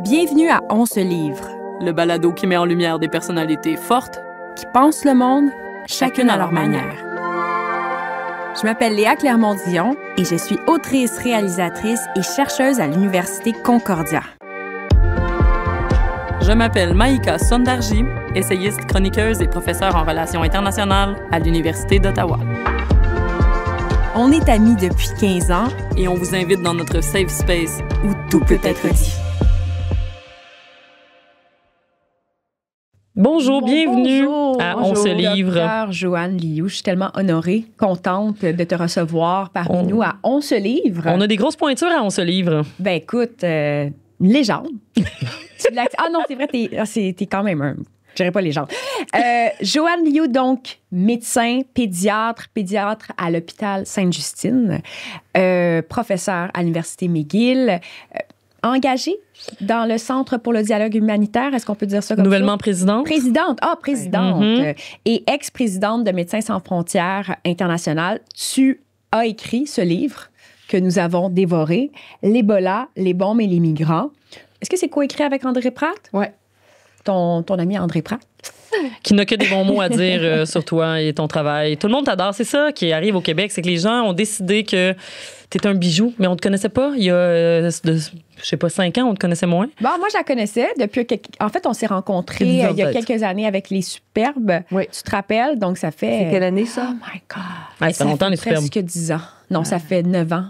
Bienvenue à On se livre, le balado qui met en lumière des personnalités fortes qui pensent le monde, chacune à leur manière. Je m'appelle Léa Clermont-Dion et je suis autrice, réalisatrice et chercheuse à l'Université Concordia. Je m'appelle Maïka Sondarji, essayiste, chroniqueuse et professeure en relations internationales à l'Université d'Ottawa. On est amis depuis 15 ans et on vous invite dans notre safe space où tout peut être dit. Bonjour, bienvenue à On se livre. Docteur Joanne Liu, je suis tellement honorée, contente de te recevoir parmi nous à On se livre. On a des grosses pointures à On se livre. Ben écoute, une légende. Ah non, c'est vrai, t'es quand même un... Je dirais pas légende. Joanne Liu, donc, médecin, pédiatre à l'hôpital Sainte-Justine, professeur à l'Université McGill, engagée dans le Centre pour le dialogue humanitaire. Est-ce qu'on peut dire ça comme Nouvellement ça? Présidente. Présidente. Et ex-présidente de Médecins sans frontières internationales. Tu as écrit ce livre que nous avons dévoré, L'Ebola, les bombes et les migrants. Est-ce que c'est coécrit avec André Pratt? Oui. Ton ami André Pratt? Qui n'a que des bons mots à dire sur toi et ton travail. Tout le monde t'adore. C'est ça qui arrive au Québec, c'est que les gens ont décidé que t'es un bijou, mais on te connaissait pas. Il y a, je sais pas, 5 ans, on te connaissait moins. Bon, moi, je la connaissais depuis... En fait, on s'est rencontrés il y a quelques années avec les Superbes. Oui. Tu te rappelles? Donc, ça fait... C'est quelle année, ça? Oh my God! Ouais, ça fait longtemps, les Superbes. Presque 10 ans. Non, ça fait 9 ans.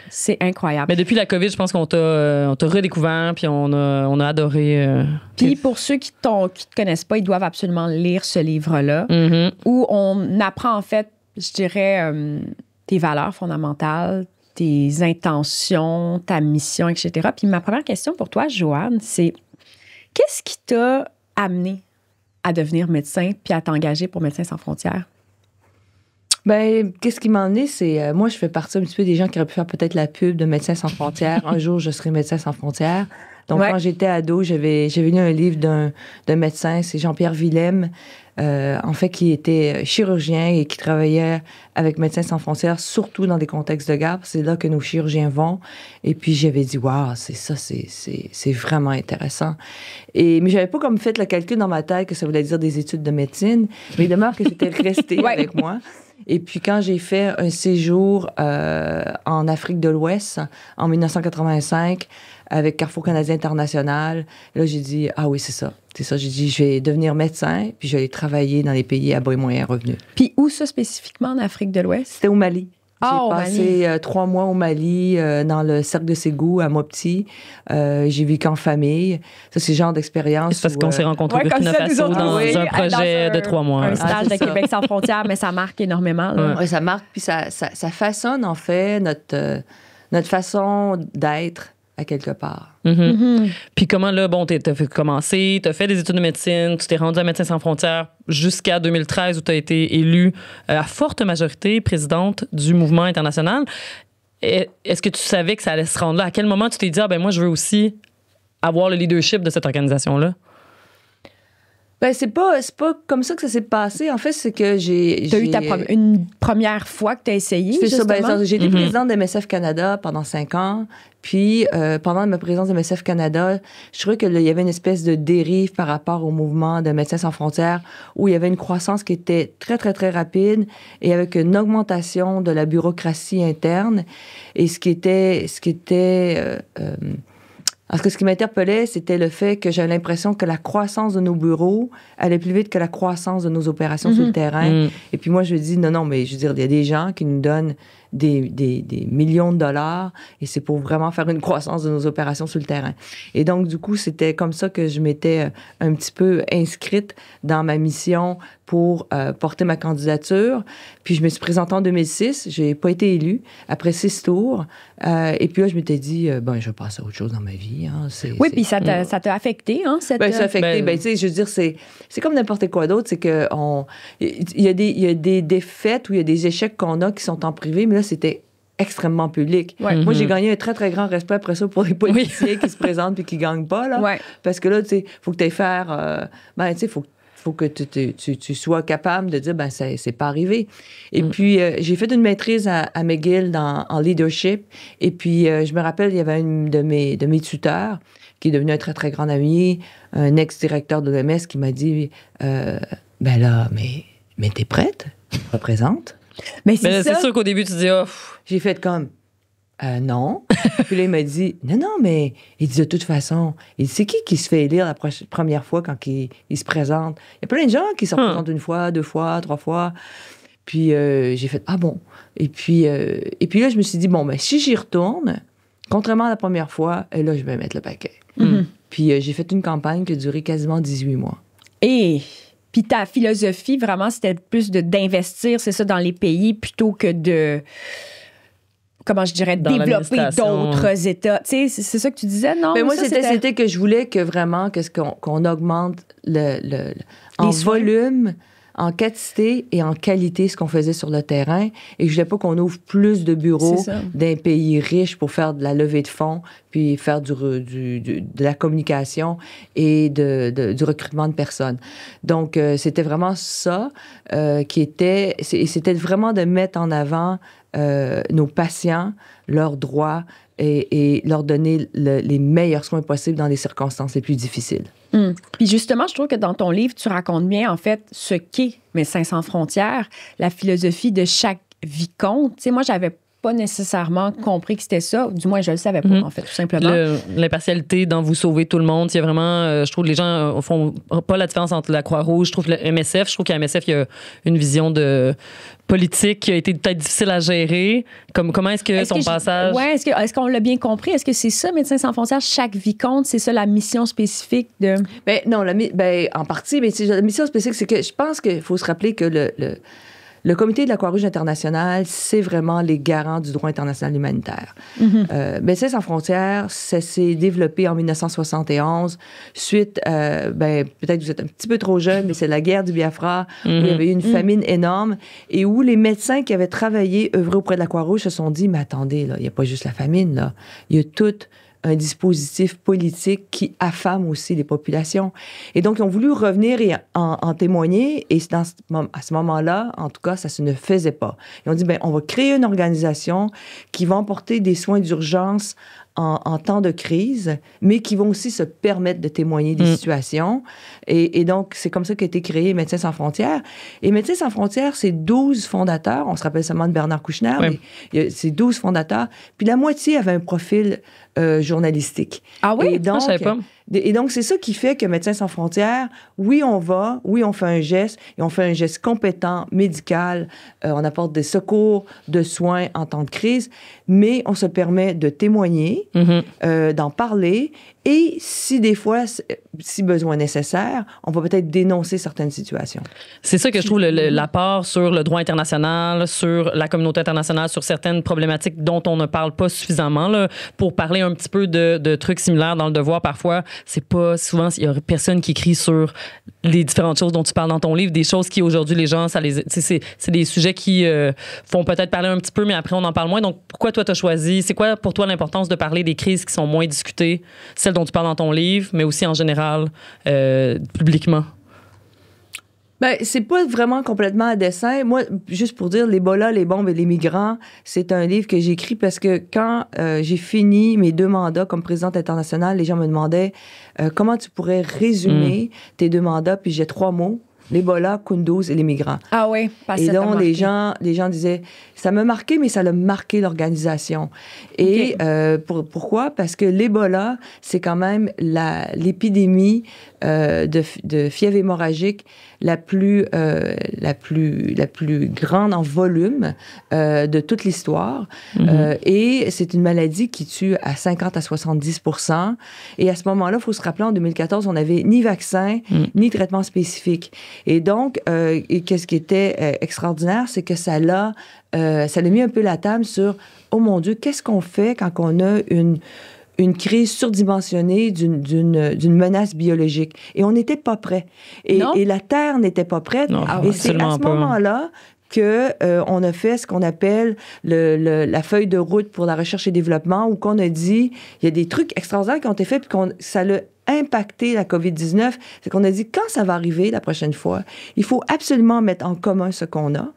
C'est incroyable. Mais depuis la COVID, je pense qu'on t'a redécouvert, puis on a adoré. Puis pour ceux qui te connaissent pas, ils doivent absolument lire ce livre-là, où on apprend en fait, je dirais, tes valeurs fondamentales, tes intentions, ta mission, etc. Puis ma première question pour toi, Joanne, c'est qu'est-ce qui t'a amené à devenir médecin puis à t'engager pour Médecins sans frontières? Ben, qu'est-ce qui m'a emmené, c'est... moi, je fais partie un petit peu des gens qui auraient pu faire peut-être la pub de Médecins sans frontières. Un jour, je serai Médecin sans frontières. Donc, quand j'étais ado, j'avais lu un livre d'un médecin, c'est Jean-Pierre Willem, en fait, qui était chirurgien et qui travaillait avec Médecins sans frontières, surtout dans des contextes de guerre. C'est là que nos chirurgiens vont. Et puis, j'avais dit, waouh, c'est ça, c'est vraiment intéressant. Mais j'avais pas comme fait le calcul dans ma tête que ça voulait dire des études de médecine, mais il demeure que c'était resté avec moi. Et puis, quand j'ai fait un séjour en Afrique de l'Ouest en 1985 avec Carrefour Canadien International, là, j'ai dit, ah oui, c'est ça. C'est ça. J'ai dit, je vais devenir médecin, puis je vais aller travailler dans les pays à bas et moyens revenus. Puis où ça spécifiquement en Afrique de l'Ouest? C'était au Mali. J'ai passé 3 mois au Mali, dans le cercle de Ségou, à Mopti. J'ai vécu en famille. Ça, c'est le genre d'expérience. C'est parce qu'on s'est rencontrés au Burkina Faso dans un projet de 3 mois. Un stage de Québec sans frontières, mais ça marque énormément. Oui, ça marque, puis ça façonne, en fait, notre façon d'être à quelque part. Puis comment, là, bon, t'as commencé, t'as fait des études de médecine, tu t'es rendu à Médecins sans frontières jusqu'à 2013 où t'as été élue à forte majorité présidente du mouvement international. Est-ce que tu savais que ça allait se rendre là? À quel moment tu t'es dit, ah, ben moi, je veux aussi avoir le leadership de cette organisation-là? Ben, c'est pas comme ça que ça s'est passé. En fait, c'est que T'as eu une première fois que t'as essayé, justement? Ben, j'ai été présidente de MSF Canada pendant 5 ans. Puis, pendant ma présence de MSF Canada, je trouvais qu'il y avait une espèce de dérive par rapport au mouvement de Médecins sans frontières où il y avait une croissance qui était très, très, très rapide et avec une augmentation de la bureaucratie interne. Et ce qui m'interpellait, c'était le fait que j'avais l'impression que la croissance de nos bureaux allait plus vite que la croissance de nos opérations sur le terrain. Et puis moi, je me dis, non, mais je veux dire, il y a des gens qui nous donnent des millions de dollars et c'est pour vraiment faire une croissance de nos opérations sur le terrain. Et donc, du coup, c'était comme ça que je m'étais un petit peu inscrite dans ma mission pour porter ma candidature. Puis je me suis présentée en 2006. J'ai pas été élue après 6 tours. Et puis là, je m'étais dit, ben, je vais passer à autre chose dans ma vie. Hein. Puis ça t'a affecté, hein? Ça a affecté. Ben, tu sais, je veux dire, c'est comme n'importe quoi d'autre. C'est que il y a des défaites ou il y a des échecs qu'on a qui sont en privé, mais là, c'était extrêmement public. Moi, j'ai gagné un très, très grand respect après ça pour les politiciens qui se présentent puis qui gagnent pas, là. Parce que là, tu sais, faut que tu ailles faire... tu sais, faut faut que tu sois capable de dire, ben, c'est pas arrivé. Et puis, j'ai fait une maîtrise à McGill en leadership. Et puis, je me rappelle, il y avait une de mes tuteurs qui est devenue un très, très grand ami, un ex-directeur de l'OMS qui m'a dit, ben là, mais t'es prête? Représente? Mais c'est sûr qu'au début, tu dis, oh. J'ai fait comme, non. Puis là, il m'a dit, non, mais il dit de toute façon, il dit, c'est qui se fait élire la première fois quand il se présente? Il y a plein de gens qui se représentent une fois, 2 fois, 3 fois. Puis j'ai fait, ah bon. Et puis là, je me suis dit, bon, ben si j'y retourne, contrairement à la première fois, et là, je vais mettre le paquet. Puis j'ai fait une campagne qui a duré quasiment 18 mois. Et puis ta philosophie, vraiment, c'était plus d'investir, c'est ça, dans les pays plutôt que de, comment je dirais, dans développer d'autres États. Tu sais, c'est ça que tu disais, non? Mais moi, c'était que je voulais que vraiment qu'on augmente en volume, en quantité et en qualité ce qu'on faisait sur le terrain. Et je voulais pas qu'on ouvre plus de bureaux d'un pays riche pour faire de la levée de fonds, puis faire de la communication et du recrutement de personnes. Donc, c'était vraiment ça c'était vraiment de mettre en avant nos patients, leurs droits et leur donner les meilleurs soins possibles dans les circonstances les plus difficiles. Puis justement, je trouve que dans ton livre, tu racontes bien, en fait, ce qu'est Médecins sans frontières, la philosophie de chaque vicomte. Tu sais, moi, j'avais pas nécessairement compris que c'était ça. Du moins, je le savais pas, en fait, tout simplement. L'impartialité dans vous sauver tout le monde. Il y a vraiment, je trouve que les gens font pas la différence entre la Croix-Rouge. Je trouve que le MSF, qu'à MSF, il y a une vision de politique qui a été peut-être difficile à gérer. Comment est-ce que ton passage... Oui, est-ce qu'on l'a bien compris? Est-ce que c'est ça, Médecins sans frontières, chaque vicomte, c'est ça la mission spécifique de... Ben non, en partie, mais la mission spécifique, c'est que je pense qu'il faut se rappeler que le Comité de la Croix-Rouge internationale, c'est vraiment les garants du droit international humanitaire. Médecins sans frontières, ça s'est développé en 1971, suite, peut-être que vous êtes un petit peu trop jeune, mais c'est la guerre du Biafra, où il y avait eu une famine énorme, et où les médecins qui avaient travaillé, œuvré auprès de la Croix-Rouge, se sont dit, mais attendez, là, il n'y a pas juste la famine, là, il y a toute un dispositif politique qui affame aussi les populations. Et donc, ils ont voulu revenir et en témoigner, et à ce moment-là, en tout cas, ça ne faisait pas. Ils ont dit, on va créer une organisation qui va emporter des soins d'urgence en temps de crise, mais qui vont aussi se permettre de témoigner des situations. Et donc, c'est comme ça qu'a été créé Médecins sans frontières. Et Médecins sans frontières, c'est 12 fondateurs. On se rappelle seulement de Bernard Kouchner, mais c'est 12 fondateurs. Puis la moitié avait un profil journalistique. Ah oui? Et donc, je savais pas. Et donc, c'est ça qui fait que Médecins sans frontières, oui, on fait un geste, et on fait un geste compétent, médical, on apporte des secours de soins en temps de crise, mais on se permet de témoigner, d'en parler, et si des fois, si besoin nécessaire, on va peut-être dénoncer certaines situations. C'est ça que je trouve l'apport sur le droit international, sur la communauté internationale, sur certaines problématiques dont on ne parle pas suffisamment. Là, pour parler un petit peu de trucs similaires dans Le Devoir, parfois, c'est pas souvent, il y a personne qui écrit sur les différentes choses dont tu parles dans ton livre, des choses qui aujourd'hui les gens, c'est des sujets qui font peut-être parler un petit peu, mais après on en parle moins. Donc pourquoi toi t'as choisi, c'est quoi pour toi l'importance de parler des crises qui sont moins discutées, celles dont tu parles dans ton livre, mais aussi en général publiquement? C'est pas vraiment complètement à dessein. Moi, juste pour dire, l'Ebola, les bombes et les migrants, c'est un livre que j'ai écrit parce que quand j'ai fini mes 2 mandats comme présidente internationale, les gens me demandaient comment tu pourrais résumer tes 2 mandats, puis j'ai 3 mots. L'Ebola, Kunduz et les migrants. Ah oui, parce que et donc, les gens disaient, ça m'a marqué, mais ça a marqué l'organisation. Et pourquoi? Parce que l'Ebola, c'est quand même l'épidémie de fièvre hémorragique la plus grande en volume de toute l'histoire. Et c'est une maladie qui tue à 50 à 70%. Et à ce moment-là, il faut se rappeler, en 2014, on n'avait ni vaccin, ni traitement spécifique. Et donc, qu'est-ce qui était extraordinaire, c'est que ça l'a mis un peu la table sur, oh mon Dieu, qu'est-ce qu'on fait quand on a une crise surdimensionnée d'une menace biologique. Et on n'était pas prêt. Et la Terre n'était pas prête. Non, et c'est à ce moment-là qu'on a fait ce qu'on appelle la feuille de route pour la recherche et développement, où qu'on a dit, il y a des trucs extraordinaires qui ont été faits, puis ça l'a impacté la COVID-19, c'est qu'on a dit, quand ça va arriver la prochaine fois, il faut absolument mettre en commun ce qu'on a.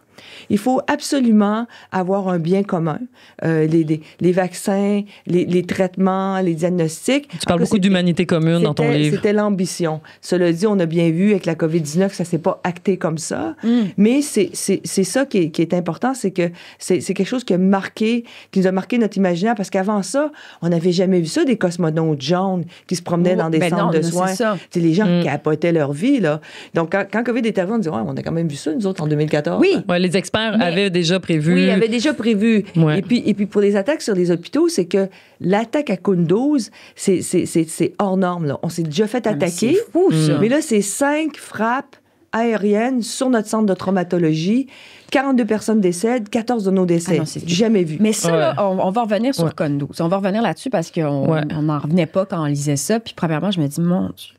Il faut absolument avoir un bien commun. Les vaccins, les traitements, les diagnostics. Tu parles beaucoup d'humanité commune dans ton livre. C'était l'ambition. Cela dit, on a bien vu avec la COVID-19 que ça ne s'est pas acté comme ça. Mais c'est ça qui est important, c'est que c'est quelque chose qui nous a marqué notre imaginaire, parce qu'avant ça, on n'avait jamais vu ça, des cosmonautes jaunes qui se promenaient dans des centres de soins. Les gens capotaient leur vie, là. Donc, quand COVID est arrivé, on disait, on a quand même vu ça, nous autres, en 2014. Oui. Ouais, les experts avaient déjà prévu. Oui, avaient déjà prévu. Ouais. Et puis, pour les attaques sur les hôpitaux, c'est que l'attaque à Kunduz, c'est hors norme, là. On s'est déjà fait attaquer. C'est fou, ça. Mais là, c'est 5 frappes aériennes sur notre centre de traumatologie. 42 personnes décèdent, 14 de nos décès. C'est jamais vu. Mais ça, là, on va revenir sur Kunduz. On va revenir là-dessus parce qu'on n'en revenait pas quand on lisait ça. Puis, premièrement, je me dis, mon Dieu,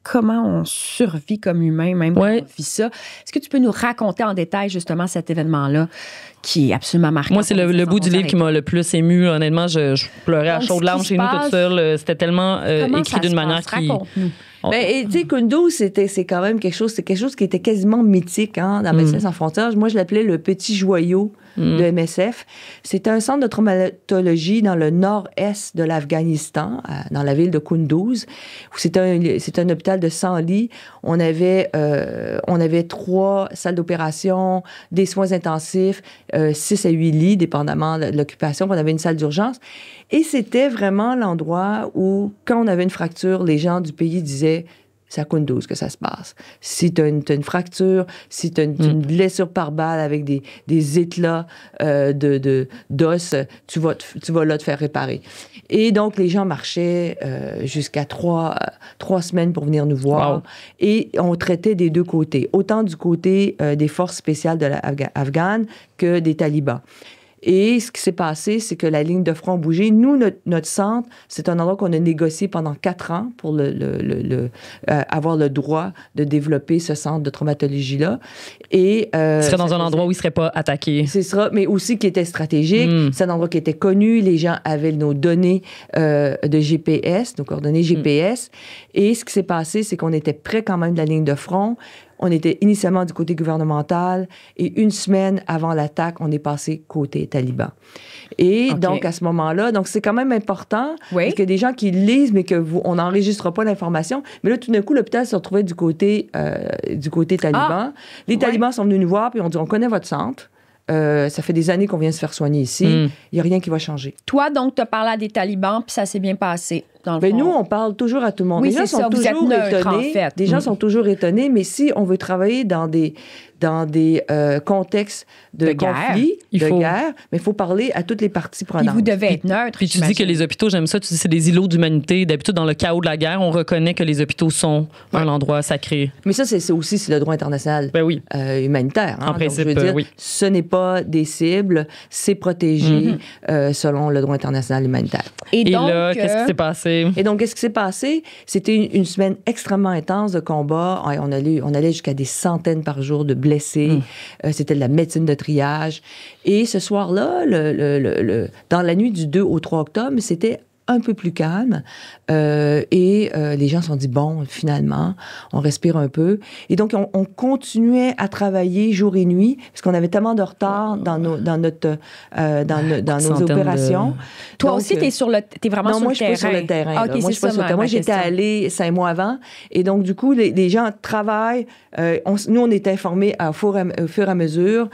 comment on survit comme humain, même quand on vit ça. Est-ce que tu peux nous raconter en détail, justement, cet événement-là qui est absolument marquant? Moi, c'est le bout du livre qui m'a le plus ému. Honnêtement, je pleurais à chaudes larmes chez nous toute seule. C'était tellement écrit d'une manière qui... Ben, tu sais, Kunduz, c'est quand même quelque chose qui était quasiment mythique, hein, dans Médecins sans frontières. Moi, je l'appelais le petit joyau de MSF. C'était un centre de traumatologie dans le nord-est de l'Afghanistan, dans la ville de Kunduz. C'est un hôpital de 100 lits. On avait 3 salles d'opération, des soins intensifs, 6 à 8 lits, dépendamment de l'occupation. On avait une salle d'urgence. Et c'était vraiment l'endroit où, quand on avait une fracture, les gens du pays disaient, c'est à Kunduz que ça se passe. Si tu as une fracture, si tu as une blessure par balle avec des éclats d'os, tu vas là te faire réparer. Et donc, les gens marchaient jusqu'à 3 semaines pour venir nous voir. Wow. Et on traitait des deux côtés, autant du côté des forces spéciales de afghanes que des talibans. Et ce qui s'est passé, c'est que la ligne de front a bougé. Nous, notre centre, c'est un endroit qu'on a négocié pendant 4 ans pour avoir le droit de développer ce centre de traumatologie-là. Et ce serait dans un endroit où il ne serait pas attaqué. C'est ça, mais aussi qui était stratégique. C'est un endroit qui était connu. Les gens avaient nos données de GPS, nos coordonnées GPS. Et ce qui s'est passé, c'est qu'on était près quand même de la ligne de front. On était initialement du côté gouvernemental et 1 semaine avant l'attaque, on est passé côté taliban. Et donc, à ce moment-là, donc c'est quand même important parce que des gens qui lisent, mais on n'enregistre pas l'information. Mais là, tout d'un coup, l'hôpital se retrouvait du côté taliban. Les talibans sont venus nous voir puis on dit, on connaît votre centre. Ça fait des années qu'on vient se faire soigner ici. Il n'y a rien qui va changer. Toi, donc, tu as parlé à des talibans, puis ça s'est bien passé. Nous, on parle toujours à tout le monde. Oui, les gens sont toujours étonnés. En fait. Les gens sont toujours étonnés, mais si on veut travailler dans des contextes de conflit, guerre, mais il faut parler à toutes les parties prenantes. Puis vous devez être neutre. Puis tu dis que les hôpitaux, j'aime ça, tu dis que c'est des îlots d'humanité. D'habitude, dans le chaos de la guerre, on reconnaît que les hôpitaux sont un endroit sacré. Mais ça, c'est le droit international humanitaire. En principe, donc, je veux dire, ce n'est pas des cibles, c'est protégé selon le droit international humanitaire. Et donc, là, qu'est-ce qui s'est passé? Et donc, qu'est-ce qui s'est passé? C'était une semaine extrêmement intense de combat. On allait jusqu'à des centaines par jour de blessés. C'était de la médecine de triage. Et ce soir-là, dans la nuit du 2 au 3 octobre, c'était un peu plus calme. Les gens se sont dit, bon, finalement, on respire un peu. Et donc, on continuait à travailler jour et nuit parce qu'on avait tellement de retard dans nos opérations. Toi donc, aussi, t'es vraiment sur le terrain? Non, moi, je suis pas sur le terrain. Okay, moi, je suis pas sur le terrain. Moi, j'étais allée 5 mois avant. Et donc, du coup, les gens travaillent. Nous, on est informés au fur et à mesure.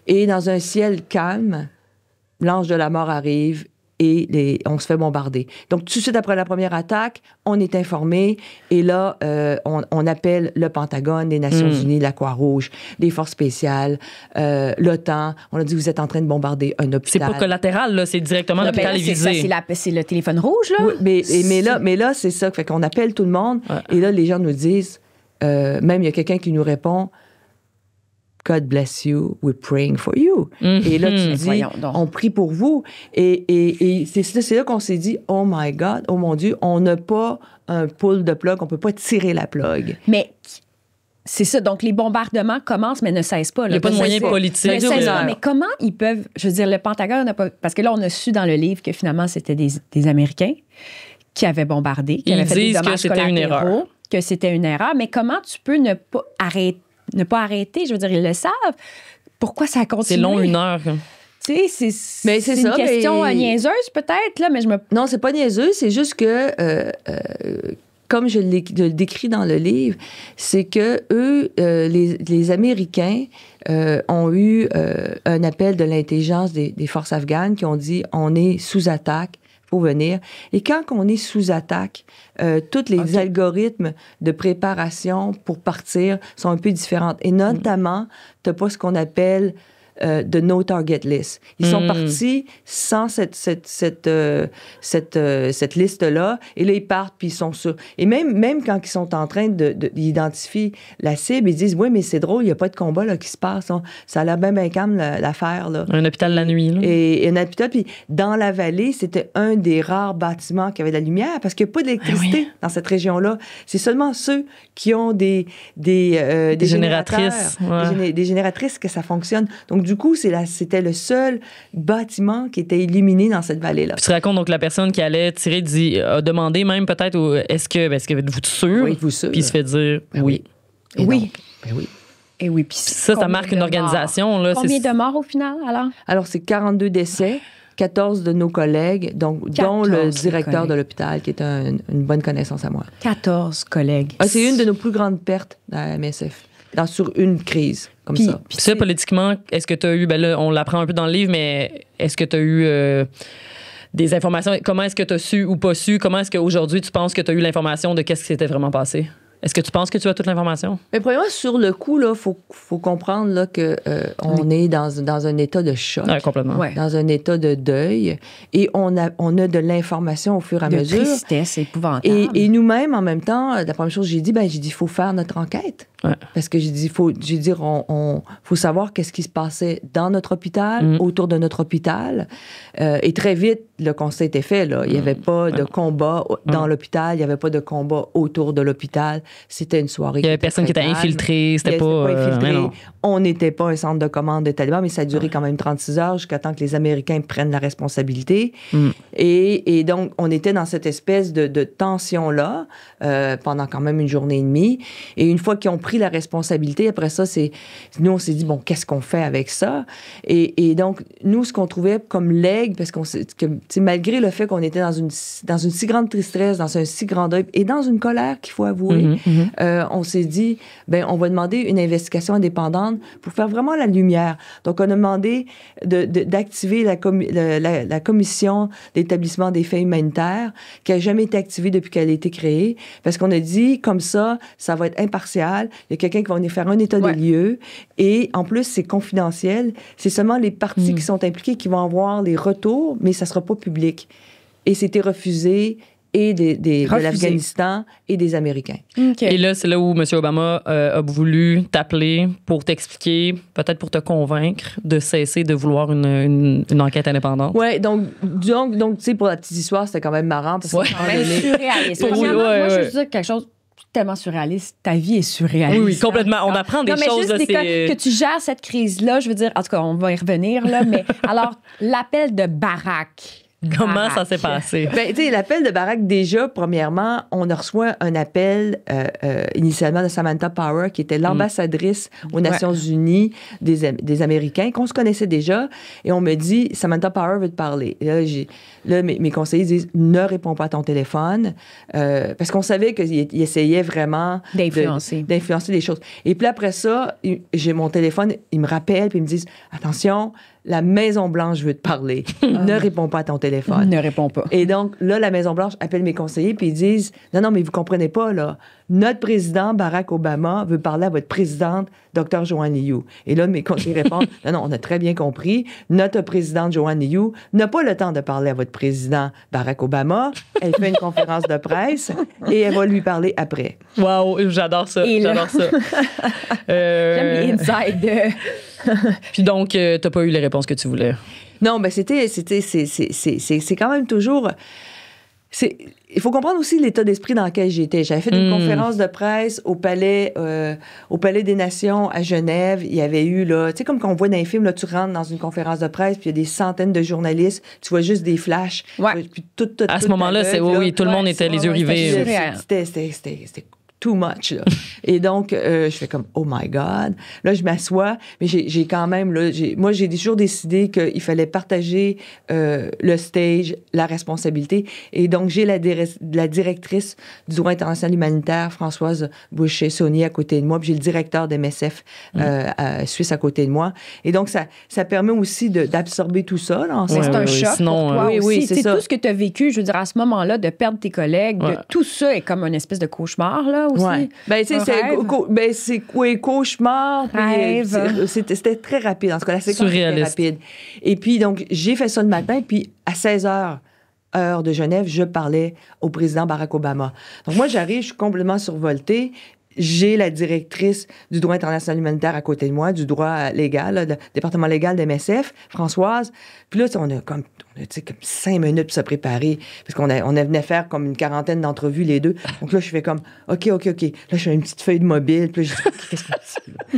Et dans un ciel calme, l'ange de la mort arrive et on se fait bombarder. Donc, tout de suite après la première attaque, on est informé et là, on appelle le Pentagone, les Nations Unies, la Croix-Rouge, les forces spéciales, l'OTAN. On a dit, vous êtes en train de bombarder un hôpital. C'est pas collatéral, là, c'est directement l'hôpital est visé. C'est le téléphone rouge, là? Oui, mais là, c'est ça. Fait qu'on appelle tout le monde et là, les gens nous disent, même il y a quelqu'un qui nous répond, God bless you, we're praying for you. Et là, tu dis, on prie pour vous. Et c'est là qu'on s'est dit, oh my God, oh mon Dieu, on n'a pas un pull de plug, on peut pas tirer la plug. Mais c'est ça, donc les bombardements commencent, mais ne cessent pas. Là. Il n'y a pas de moyen politique. Mais comment ils peuvent, je veux dire, le Pentagone n'a pas... Parce que là, on a su dans le livre que finalement, c'était des Américains. qui avait bombardé, qui avait fait des dommages collatéraux, que c'était une erreur. Mais comment tu peux ne pas arrêter? Je veux dire, ils le savent. Pourquoi ça continue? C'est long, 1 heure. Tu sais, c'est une question niaiseuse peut-être, là, mais Non, c'est pas niaiseux, c'est juste que, comme je le décris dans le livre, c'est que eux, les Américains, ont eu un appel de l'intelligence des forces afghanes qui ont dit « on est sous attaque ». Faut venir. Et quand on est sous attaque, tous les algorithmes de préparation pour partir sont un peu différents. Et notamment, tu n'as pas ce qu'on appelle de no target list. Ils sont partis sans cette liste-là, et là, ils partent, puis ils sont sûrs. Et même quand ils sont en train d'identifier la cible, ils disent, oui, mais c'est drôle, il n'y a pas de combat là, qui se passe. Ça a l'air bien calme, l'affaire. Là. Un hôpital la nuit. Là. Et un hôpital, puis dans la vallée, c'était un des rares bâtiments qui avait de la lumière, parce qu'il n'y a pas d'électricité dans cette région-là. C'est seulement ceux qui ont des génératrices. Des génératrices que ça fonctionne. Donc, du coup, c'était le seul bâtiment qui était illuminé dans cette vallée-là. Puis tu racontes donc la personne qui allait tirer a demandé même peut-être est-ce que êtes-vous sûr? Oui, êtes-vous sûr? Puis il se fait dire oui. Oui. Oui. Et oui. Puis ça marque une organisation. Là, combien de morts au final, alors? Alors, c'est 42 décès. 14 de nos collègues, dont le directeur de l'hôpital, qui est une bonne connaissance à moi. 14 collègues. C'est une de nos plus grandes pertes dans la MSF. Sur une crise comme ça. Puis ça, politiquement, est-ce que tu as eu, là, on l'apprend un peu dans le livre, mais est-ce que tu as eu des informations? Comment est-ce que tu as su ou pas su? Comment est-ce qu'aujourd'hui, tu penses que tu as eu l'information de qu'est-ce qui s'était vraiment passé? Est-ce que tu penses que tu as toute l'information? Mais premièrement, sur le coup, il faut comprendre là, que on est dans un état de choc. Ouais, complètement. Ouais. Dans un état de deuil. Et on a de l'information au fur et à mesure. De tristesse épouvantable. Et nous-mêmes, en même temps, la première chose que j'ai dit, il faut faire notre enquête. Ouais. Parce que faut savoir qu'est-ce qui se passait dans notre hôpital, autour de notre hôpital. Et très vite, le constat était fait. Là. Il n'y avait pas de combat dans l'hôpital, il n'y avait pas de combat autour de l'hôpital. C'était une soirée. Il y avait personne qui était infiltré. C'était pas infiltré. On n'était pas un centre de commande de talibans, mais ça a duré quand même 36 heures jusqu'à temps que les Américains prennent la responsabilité. Et donc, on était dans cette espèce de tension-là pendant quand même une journée et demie. Et une fois qu'ils ont pris la responsabilité, après ça, nous, on s'est dit, bon, qu'est-ce qu'on fait avec ça? Et donc, nous, ce qu'on trouvait comme legs, parce que malgré le fait qu'on était dans une si grande tristesse, dans un si grand deuil, et dans une colère qu'il faut avouer, on s'est dit, on va demander une investigation indépendante pour faire vraiment la lumière. Donc, on a demandé d'activer la commission d'établissement des faits humanitaires, qui n'a jamais été activée depuis qu'elle a été créée, parce qu'on a dit, comme ça va être impartial. Il y a quelqu'un qui va venir faire un état des lieux. Et en plus, c'est confidentiel. C'est seulement les parties qui sont impliquées qui vont avoir les retours, mais ça ne sera pas public. Et c'était refusé et de l'Afghanistan et des Américains. Okay. Et là, c'est là où M. Obama a voulu t'appeler pour t'expliquer, peut-être pour te convaincre de cesser de vouloir une enquête indépendante. Oui, donc tu sais, pour la petite histoire, c'était quand même marrant. Parce que surréaliste. Moi, je veux dire quelque chose tellement surréaliste. Ta vie est surréaliste. Oui, complètement. On apprend des choses. Juste que tu gères cette crise-là, je veux dire, en tout cas, on va y revenir, là, mais alors, l'appel de Barack. Comment ça s'est passé? Tu sais, l'appel de Barack, déjà, premièrement, on a reçu un appel initialement de Samantha Power, qui était l'ambassadrice aux Nations Unies des Américains, qu'on se connaissait déjà. Et on me dit, Samantha Power veut te parler. Et là, mes conseillers disent, ne réponds pas à ton téléphone, parce qu'on savait qu'il essayait vraiment d'influencer les choses. Et puis après ça, j'ai mon téléphone, ils me rappellent, puis ils me disent, attention, la Maison-Blanche veut te parler. Ne réponds pas à ton téléphone. Ne réponds pas. Et donc, là, la Maison-Blanche appelle mes conseillers puis ils disent, non, mais vous comprenez pas, là. Notre président, Barack Obama, veut parler à votre présidente, Dr. Joanne Liu. Et là, mes conseillers répondent, non, on a très bien compris. Notre présidente, Joanne Liu, n'a pas le temps de parler à votre président, Barack Obama. Elle fait une conférence de presse et elle va lui parler après. Wow, j'adore ça. J'adore ça. J'aime les inside. Puis donc, t'as pas eu les réponses que tu voulais? Non, mais c'est quand même toujours... il faut comprendre aussi l'état d'esprit dans lequel j'étais. J'avais fait une conférence de presse au Palais des Nations à Genève. Il y avait eu, là, tu sais, comme qu'on voit dans les films, là, tu rentres dans une conférence de presse, puis il y a des centaines de journalistes, tu vois juste des flashs. Ouais. Puis à ce moment-là, tout le monde était les yeux rivés. C'était too much, là. Et donc, je fais comme, oh my God. Là, je m'assois, mais j'ai quand même, là, moi, j'ai toujours décidé qu'il fallait partager le stage, la responsabilité. Et donc, j'ai la directrice du droit international humanitaire, Françoise Boucher-Saunier, à côté de moi, puis j'ai le directeur de MSF suisse à côté de moi. Et donc, ça permet aussi d'absorber tout ça, là, c'est un choc sinon, pour toi aussi. Oui, c'est ça. Tout ce que tu as vécu, je veux dire, à ce moment-là, de perdre tes collègues, tout ça est comme une espèce de cauchemar, là, aussi. Ouais. Ben, c'est cauchemar. C'était très rapide. En tout cas, la séquence était rapide. Et puis, donc, j'ai fait ça le matin. Puis, à 16 h, heure de Genève, je parlais au président Barack Obama. Donc, moi, j'arrive, je suis complètement survoltée. J'ai la directrice du droit international humanitaire à côté de moi, du droit légal, le département légal de MSF, Françoise. Puis là, on a comme 5 minutes pour se préparer, parce qu'on venait faire comme une quarantaine d'entrevues, les deux. Donc là, je fais comme, OK. Là, je fais une petite feuille de mobile. Puis là, j'ai dit, qu'est-ce qu'on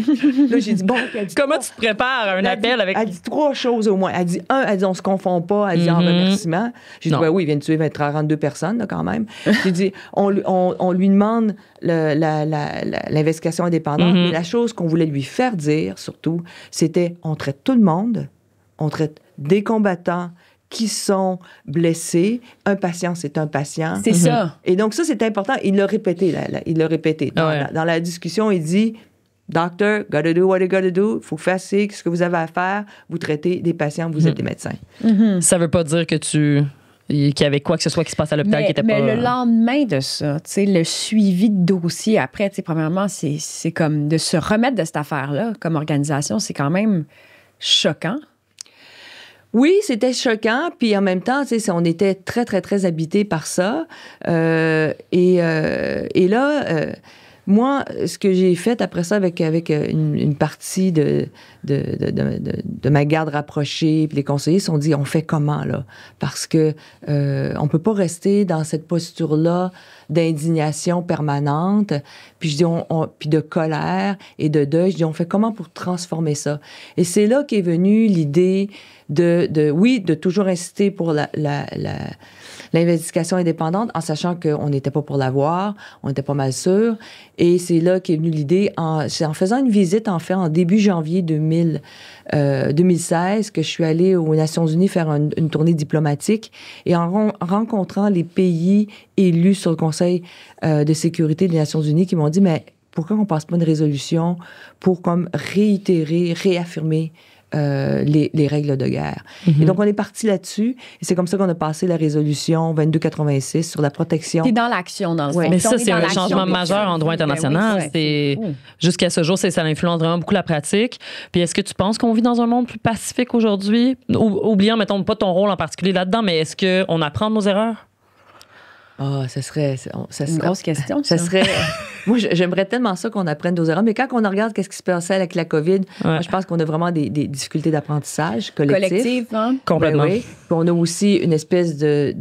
dit? Là, j'ai dit, bon. Comment tu te prépares à un appel avec... Elle dit 3 choses au moins. Elle dit, on se confond pas. Elle dit, en remerciement. J'ai dit, oui, il vient de tuer 42 personnes, là, quand même. J'ai dit, on lui demande l'investigation indépendante. Mais la chose qu'on voulait lui faire dire, surtout, c'était, on traite tout le monde, on traite des combattants qui sont blessés. Un patient, c'est un patient. C'est ça. Et donc, ça, c'est important. Il l'a répété. Dans la discussion, il dit, Doctor, gotta do what you gotta do. Il faut faire ce que vous avez à faire. Vous traitez des patients, vous êtes des médecins. Ça veut pas dire que qu'il y avait quoi que ce soit qui se passe à l'hôpital qui était pas... Mais le lendemain de ça, le suivi de dossier après, premièrement, c'est comme de se remettre de cette affaire-là comme organisation, c'est quand même choquant. Oui, c'était choquant, puis en même temps, on était très, très, très habités par ça. Et là, moi, ce que j'ai fait après ça avec une partie de ma garde rapprochée, puis les conseillers se sont dit, on fait comment, là? Parce que on peut pas rester dans cette posture-là d'indignation permanente, puis je dis, puis de colère et de deuil. Je dis, on fait comment pour transformer ça? Et c'est là qu'est venue l'idée de toujours insister pour l'investigation indépendante, en sachant qu'on n'était pas pour l'avoir, on n'était pas mal sûr. Et c'est là qu'est venue l'idée, c'est en faisant une visite, en fait, en début janvier 2016, que je suis allée aux Nations Unies faire une tournée diplomatique, et en rencontrant les pays élus sur le Conseil de sécurité des Nations Unies qui m'ont dit, mais pourquoi on ne passe pas une résolution pour comme réaffirmer les règles de guerre. Et donc, on est parti là-dessus. Et c'est comme ça qu'on a passé la résolution 2286 sur la protection. T'es dans l'action, dans le fond. Mais ça, c'est un changement majeur en droit international. Jusqu'à ce jour, ça influence vraiment beaucoup la pratique. Puis est-ce que tu penses qu'on vit dans un monde plus pacifique aujourd'hui? Oubliant, mettons, pas ton rôle en particulier là-dedans, mais est-ce qu'on apprend de nos erreurs? Ça serait une grosse question. Ça serait. Moi, j'aimerais tellement ça qu'on apprenne nos erreurs. Mais quand on regarde qu'est-ce qui se passait avec la COVID, moi, je pense qu'on a vraiment des difficultés d'apprentissage collectif. Hein? Complètement. Oui. Puis on a aussi une espèce de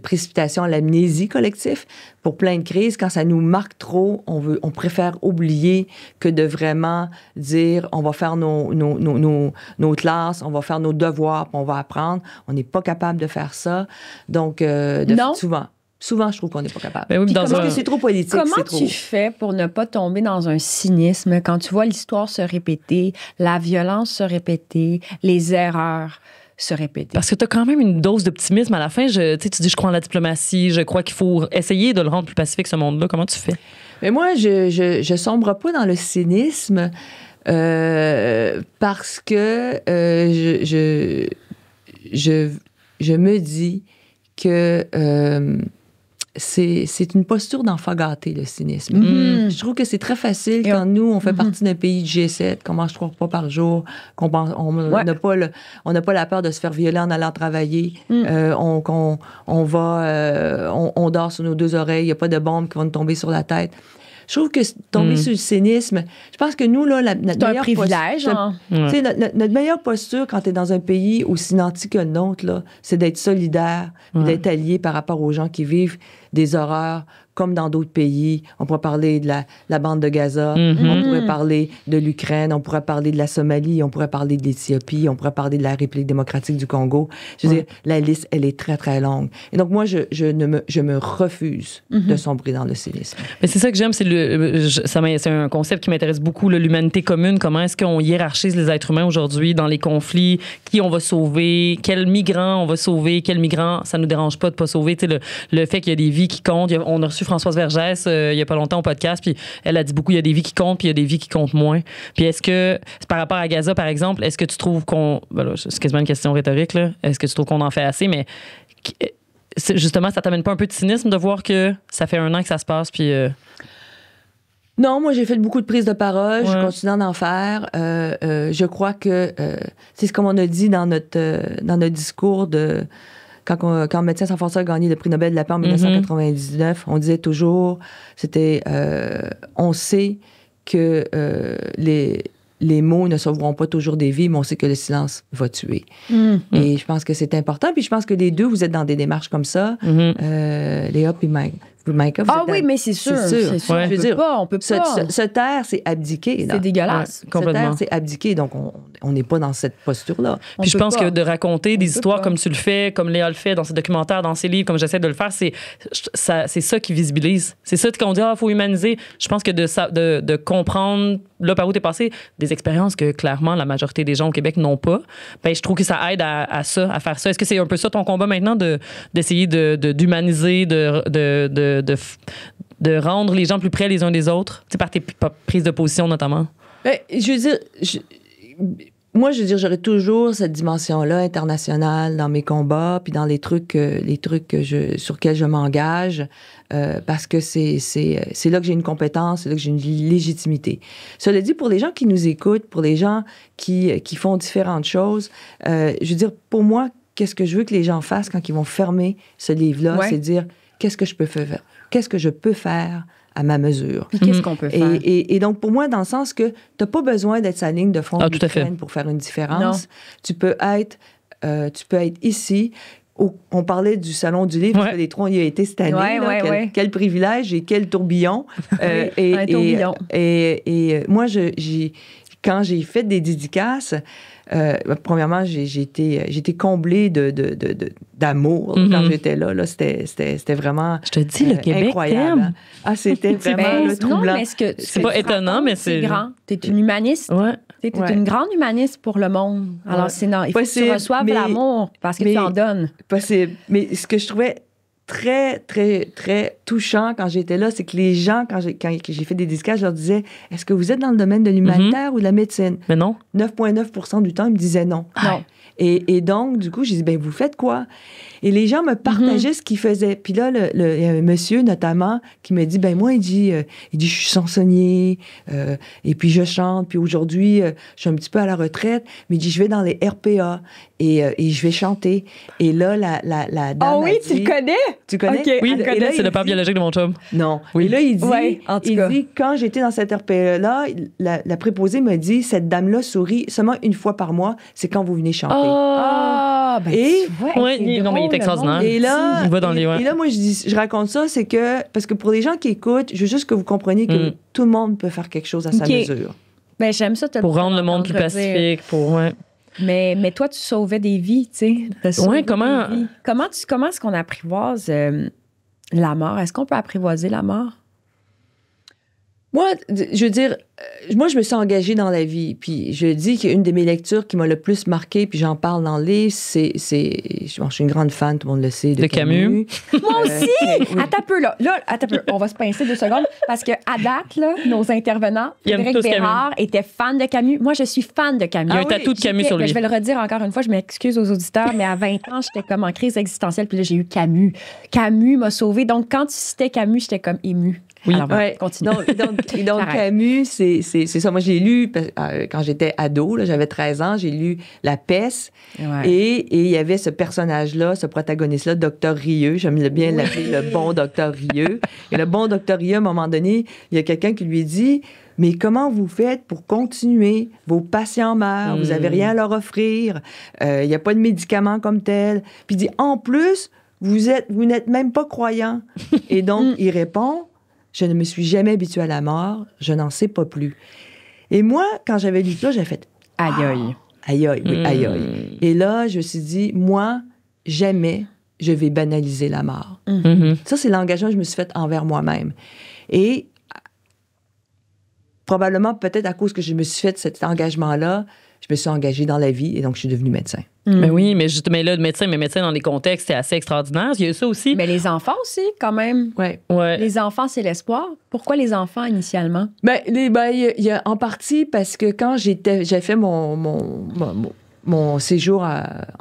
précipitation à l'amnésie collective pour plein de crises. Quand ça nous marque trop, on préfère oublier que de vraiment dire on va faire nos classes, on va faire nos devoirs, puis on va apprendre. On n'est pas capable de faire ça. Donc, Souvent, je trouve qu'on n'est pas capable. Oui, parce que c'est trop politique. Comment tu fais pour ne pas tomber dans un cynisme quand tu vois l'histoire se répéter, la violence se répéter, les erreurs se répéter? Parce que tu as quand même une dose d'optimisme à la fin. Tu dis, je crois en la diplomatie, je crois qu'il faut essayer de le rendre plus pacifique, ce monde-là. Comment tu fais? Mais moi, je sombre pas dans le cynisme parce que je me dis que c'est une posture d'enfant gâté, le cynisme. Je trouve que c'est très facile quand nous, on fait partie d'un pays de G7, qu'on mange 3 repas par jour, qu'on n'a pas la peur de se faire violer en allant travailler, on dort sur nos 2 oreilles, il n'y a pas de bombes qui vont nous tomber sur la tête. Je trouve que tomber sur le cynisme, je pense que nous, là, notre meilleure privilège. Notre meilleure posture quand tu es dans un pays aussi nanti que le nôtre, là, c'est d'être solidaire, d'être allié par rapport aux gens qui vivent des horreurs comme dans d'autres pays. On pourrait parler de la bande de Gaza, on pourrait parler de l'Ukraine, on pourrait parler de la Somalie, on pourrait parler de l'Éthiopie, on pourrait parler de la République démocratique du Congo. Je veux dire, la liste, elle est très, très longue. Et donc, moi, je me refuse de sombrer dans le cynisme. Mais c'est ça que j'aime, c'est un concept qui m'intéresse beaucoup, l'humanité commune. Comment est-ce qu'on hiérarchise les êtres humains aujourd'hui dans les conflits? Qui on va sauver? Quels migrants on va sauver? Quels migrants, ça nous dérange pas de pas sauver? Tu sais, le fait qu'il y a des vies qui comptent. On a reçu Françoise Vergès il y a pas longtemps au podcast, puis elle a dit beaucoup, il y a des vies qui comptent, puis il y a des vies qui comptent moins. Puis est-ce que, par rapport à Gaza, par exemple, est-ce que tu trouves qu'on... Ben là, c'est quasiment une question rhétorique, là. Est-ce que tu trouves qu'on en fait assez? Mais justement, ça t'amène pas un peu de cynisme de voir que ça fait 1 an que ça se passe, puis... Non, moi, j'ai fait beaucoup de prises de parole. Je continue d'en faire. Je crois que c'est ce qu'on a dit dans notre discours de... Quand Médecins sans frontières a gagné le prix Nobel de la paix en 1999, on disait toujours, on sait que les mots ne sauveront pas toujours des vies, mais on sait que le silence va tuer. Et je pense que c'est important. Puis je pense que les deux, vous êtes dans des démarches comme ça. Léa puis Maïka, oui, mais c'est sûr. C'est sûr. Je veux dire, on peut pas. Se taire, c'est abdiquer. C'est dégueulasse. Complètement. Se taire, c'est abdiquer. Donc, on n'est pas dans cette posture-là. Puis je pense que de raconter des histoires comme tu le fais, comme Léa le fait dans ses documentaires, dans ses livres, comme j'essaie de le faire, c'est ça qui visibilise. C'est ça qu'on dit, il faut humaniser. Je pense que de comprendre là par où t'es passé, des expériences que clairement la majorité des gens au Québec n'ont pas, ben je trouve que ça aide à faire ça. Est-ce que c'est un peu ça ton combat maintenant, d'essayer d'humaniser, de rendre les gens plus près les uns des autres, tu sais, par tes prises de position notamment? Je veux dire, moi, je veux dire, j'aurai toujours cette dimension-là internationale dans mes combats, puis dans les trucs sur lesquels je m'engage, parce que c'est là que j'ai une compétence, c'est là que j'ai une légitimité. Cela dit, pour les gens qui nous écoutent, pour les gens qui font différentes choses, je veux dire, pour moi, qu'est-ce que je veux que les gens fassent quand ils vont fermer ce livre-là, c'est dire, qu'est-ce que je peux faire? Qu'est-ce que je peux faire à ma mesure? Puis qu'est-ce qu'on peut faire? Et donc, pour moi, dans le sens que tu n'as pas besoin d'être sa ligne de front de l'Ukraine pour faire une différence. Non. Tu peux être ici. On parlait du Salon du Livre, parce que les trois, on y a été cette année. Quel privilège et quel tourbillon. Un tourbillon. Et moi, quand j'ai fait des dédicaces, premièrement, j'ai été comblée d'amour quand j'étais là. C'était vraiment je te dis, le Québec incroyable. Hein? Ah, c'était vraiment troublant. Non, mais c'est pas étonnant, mais c'est grand. T'es une humaniste. T'es une grande humaniste pour le monde. Alors, il faut que tu reçoives l'amour parce que tu en donnes. Possible. Mais ce que je trouvais très, très, très touchant quand j'étais là, c'est que les gens, quand j'ai fait des dédicaces, je leur disais, est-ce que vous êtes dans le domaine de l'humanitaire ou de la médecine? Mais non. 9,9% du temps, ils me disaient non. Non. Et donc, du coup, j'ai dit, vous faites quoi? Et les gens me partageaient ce qu'ils faisaient. Puis là, il y a un monsieur, notamment, qui me dit, moi, il dit, je suis chansonnier, et puis je chante, puis aujourd'hui, je suis un petit peu à la retraite, mais il dit, je vais dans les RPA, et je vais chanter. Et là, la dame oh oui, tu le connais? Tu connais? Okay. Oui, c'est le père biologique de mon chum. Non. Oui. Et là, il dit, quand j'étais dans cette RPA-là, la préposée me dit, cette dame-là sourit seulement une fois par mois, c'est quand vous venez chanter. Non, mais il est extraordinaire. Et là, il va dans et là, moi, je raconte ça, c'est que, parce que pour les gens qui écoutent, je veux juste que vous compreniez que tout le monde peut faire quelque chose à sa mesure. Ben, j'aime ça. Pour rendre le monde plus pacifique, Mais toi, tu sauvais des vies, tu sais. Comment est-ce qu'on apprivoise la mort? Est-ce qu'on peut apprivoiser la mort? Moi, je veux dire, moi, je me suis engagée dans la vie. Puis je dis qu'une de mes lectures qui m'a le plus marquée, puis j'en parle dans le livre, je suis une grande fan, tout le monde le sait, de Camus. Moi aussi! Attends un peu, là. Attends un peu. On va se pincer 2 secondes. Parce qu'à date, là, nos intervenants, Frédéric Bérard était fan de Camus. Moi, je suis fan de Camus. Il y a un tatou de Camus sur lui. Je vais le redire encore une fois, je m'excuse aux auditeurs, mais à 20 ans, j'étais comme en crise existentielle, puis là, j'ai eu Camus. Camus m'a sauvée. Donc, quand tu citais Camus, j'étais comme émue. Oui, alors, continue. Donc Camus, c'est c'est ça. Moi, j'ai lu, quand j'étais ado, là, j'avais 13 ans, j'ai lu La Peste. Ouais. Et il y avait ce personnage-là, ce protagoniste-là, Docteur Rieux. J'aime bien l'appeler le bon Docteur Rieux. Et le bon Docteur Rieux, à un moment donné, il y a quelqu'un qui lui dit... Mais comment vous faites pour continuer? Vos patients meurent, vous n'avez rien à leur offrir, il n'y a pas de médicaments comme tel. Puis il dit, en plus, vous n'êtes même pas croyant. Et donc, il répond, je ne me suis jamais habitué à la mort, je n'en sais pas plus. Et moi, quand j'avais lu ça, j'ai fait, Aïe, aïe. aïe, aïe, oui, aïe, aïe. Et là, je me suis dit, moi, jamais je vais banaliser la mort. Ça, c'est l'engagement que je me suis fait envers moi-même. Et probablement, peut-être à cause que je me suis fait cet engagement-là, je me suis engagée dans la vie et donc je suis devenue médecin. Mais oui, mais là, médecin dans les contextes, c'est assez extraordinaire. Il y a ça aussi. Mais les enfants aussi, quand même. Ouais. Les enfants, c'est l'espoir. Pourquoi les enfants initialement? Il y a en partie parce que quand j'ai fait mon séjour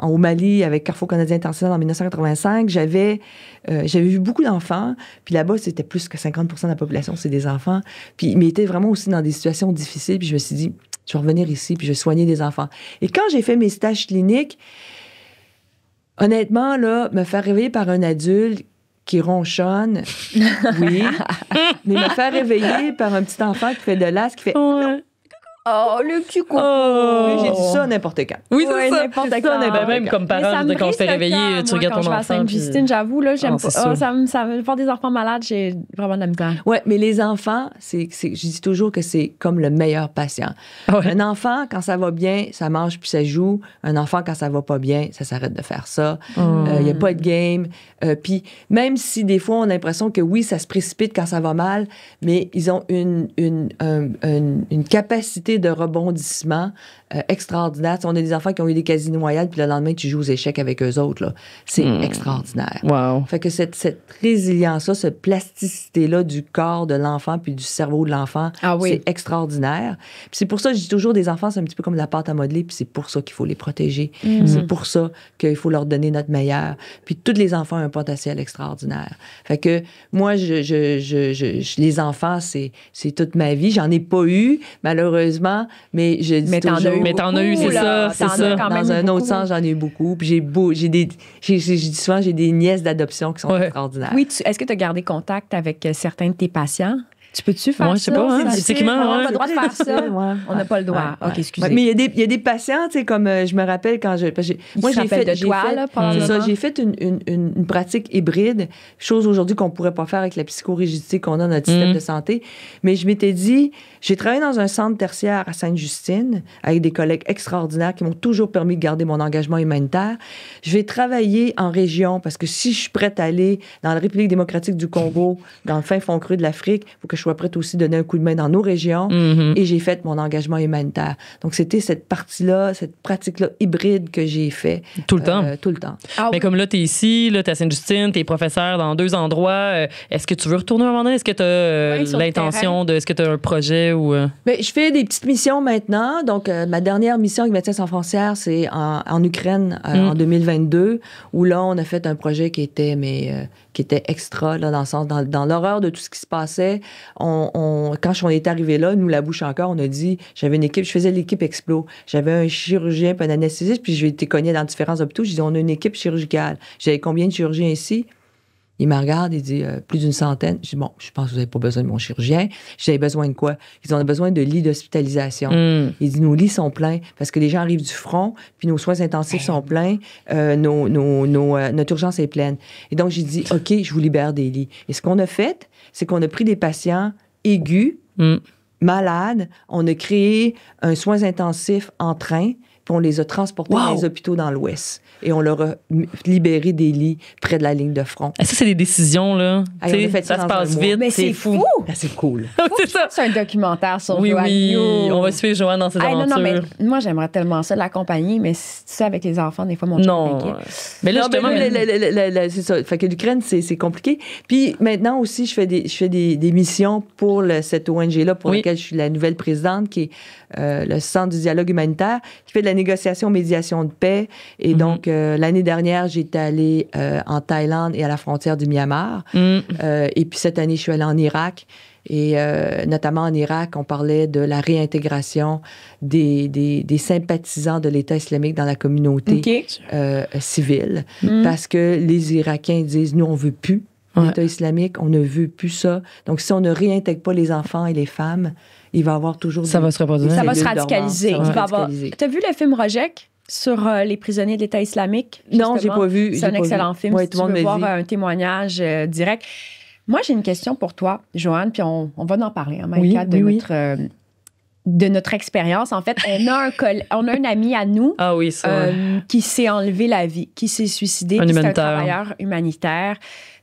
au Mali avec Carrefour Canadien International en 1985, j'avais vu beaucoup d'enfants. Puis là-bas, c'était plus que 50% de la population, c'est des enfants. Puis ils étaient vraiment aussi dans des situations difficiles. Puis je me suis dit, je vais revenir ici, puis je vais soigner des enfants. Et quand j'ai fait mes stages cliniques, honnêtement, là, me faire réveiller par un adulte qui ronchonne, oui, mais me faire réveiller par un petit enfant qui fait de l'as, qui fait... Ouais. Oh, le petit coco! Oui, j'ai dit ça n'importe quand. Oui, c'est Ouais, ça. n'importe C'est ça, quand. même comme parent, quand on se fait réveiller, tu regardes ton enfant. Quand je vais à Sainte-Justine, j'avoue, là, j'aime c'est pas. sûr. Ça me faire des enfants malades, j'ai vraiment de la misère. Oui, mais les enfants, je dis toujours que c'est comme le meilleur patient. Ouais. Un enfant, quand ça va bien, ça mange puis ça joue. Un enfant, quand ça va pas bien, ça s'arrête de faire ça. Il n'y a pas de game. Puis même si des fois, on a l'impression que oui, ça se précipite quand ça va mal, mais ils ont une capacité de rebondissement extraordinaire. On a des enfants qui ont eu des quasi-noyades, puis le lendemain, tu joues aux échecs avec eux autres. Là. C'est extraordinaire. Wow. Fait que cette résilience-là, cette plasticité-là du corps de l'enfant puis du cerveau de l'enfant, c'est extraordinaire. Puis c'est pour ça que je dis toujours, des enfants, c'est un petit peu comme de la pâte à modeler, puis c'est pour ça qu'il faut les protéger. C'est pour ça qu'il faut leur donner notre meilleur. Puis tous les enfants ont un potentiel extraordinaire. Fait que moi, les enfants, c'est toute ma vie. J'en ai pas eu, malheureusement, mais je dis toujours... Mais t'en as eu, c'est ça, c'est ça. Dans un autre sens, j'en ai eu beaucoup. Puis je dis souvent, j'ai des nièces d'adoption qui sont extraordinaires. Oui, est-ce que tu as gardé contact avec certains de tes patients? Tu peux-tu faire ça? Je sais pas, hein, physiquement, on n'a pas le droit de faire ça. On n'a pas le droit. OK, excusez. Mais il y a des patients, tu sais, comme je me rappelle quand moi, j'ai fait une pratique hybride, chose aujourd'hui qu'on pourrait pas faire avec la psychorigidité qu'on a dans notre système de santé. Mais je m'étais dit, j'ai travaillé dans un centre tertiaire à Sainte-Justine avec des collègues extraordinaires qui m'ont toujours permis de garder mon engagement humanitaire. Je vais travailler en région parce que si je suis prête à aller dans la République démocratique du Congo, dans le fin fond creux de l'Afrique, il faut que je sois prête aussi à donner un coup de main dans nos régions. Et j'ai fait mon engagement humanitaire. Donc, c'était cette partie-là, cette pratique-là hybride que j'ai fait. Tout le temps? Tout le temps. Mais comme là, t'es ici, là, t'es à Sainte-Justine, t'es professeur dans 2 endroits. Est-ce que tu veux retourner à un moment donné? Est-ce que t'as l'intention de... Est-ce que t'as un projet ou... Bien, je fais des petites missions maintenant. Donc, ma dernière mission avec Médecins sans frontières, c'est en Ukraine en 2022, où là, on a fait un projet qui était extra, là, dans le sens, dans l'horreur de tout ce qui se passait. Quand on est arrivé là, nous, la bouche en cœur, on a dit, j'avais une équipe, je faisais l'équipe Explo. J'avais un chirurgien, puis un anesthésiste, puis j'ai été cognée dans différents hôpitaux. Je dis, on a une équipe chirurgicale. J'avais combien de chirurgiens ici? Il me regarde, il dit plus d'une centaine. Je dis, bon, je pense que vous n'avez pas besoin de mon chirurgien. J'avais besoin de quoi? Ils ont besoin de lits d'hospitalisation. Il dit, nos lits sont pleins parce que les gens arrivent du front, puis nos soins intensifs sont pleins, notre urgence est pleine. Et donc, j'ai dit, OK, je vous libère des lits. Et ce qu'on a fait, c'est qu'on a pris des patients aigus, malades, on a créé un soins intensifs en train, puis on les a transportés dans les hôpitaux dans l'Ouest. Et on leur a libéré des lits près de la ligne de front. Ça, c'est des décisions, là. Ça se passe vite. Mais c'est fou! C'est cool. C'est ça. C'est un documentaire sur Oui, Joanne. oui. On va suivre Joanne dans ses aventures. Non, mais moi, j'aimerais tellement ça, l'accompagner, mais ça, avec les enfants, des fois, mon Non. Mais là, justement... c'est ça. Fait que l'Ukraine, c'est compliqué. Puis maintenant aussi, je fais des missions pour cette ONG-là, pour laquelle je suis la nouvelle présidente, qui est le Centre du dialogue humanitaire, qui fait de la négociation, médiation de paix. Et donc, l'année dernière, j'étais allée en Thaïlande et à la frontière du Myanmar. Et puis cette année, je suis allée en Irak. Et notamment en Irak, on parlait de la réintégration des sympathisants de l'État islamique dans la communauté civile. Parce que les Irakiens disent, nous, on veut plus l'État islamique, on ne veut plus ça. Donc, si on ne réintègre pas les enfants et les femmes, il va y avoir toujours... Ça va se reproduire. Ça va se radicaliser. Tu as vu le film Rojek sur les prisonniers de l'État islamique? Justement? Non, j'ai pas vu. C'est un excellent film. Si tu veux voir un témoignage direct. Moi, j'ai une question pour toi, Joanne, puis on va en parler en même cadre de notre expérience. En fait, on a un ami à nous qui s'est enlevé la vie, qui s'est suicidé, qui est un travailleur humanitaire.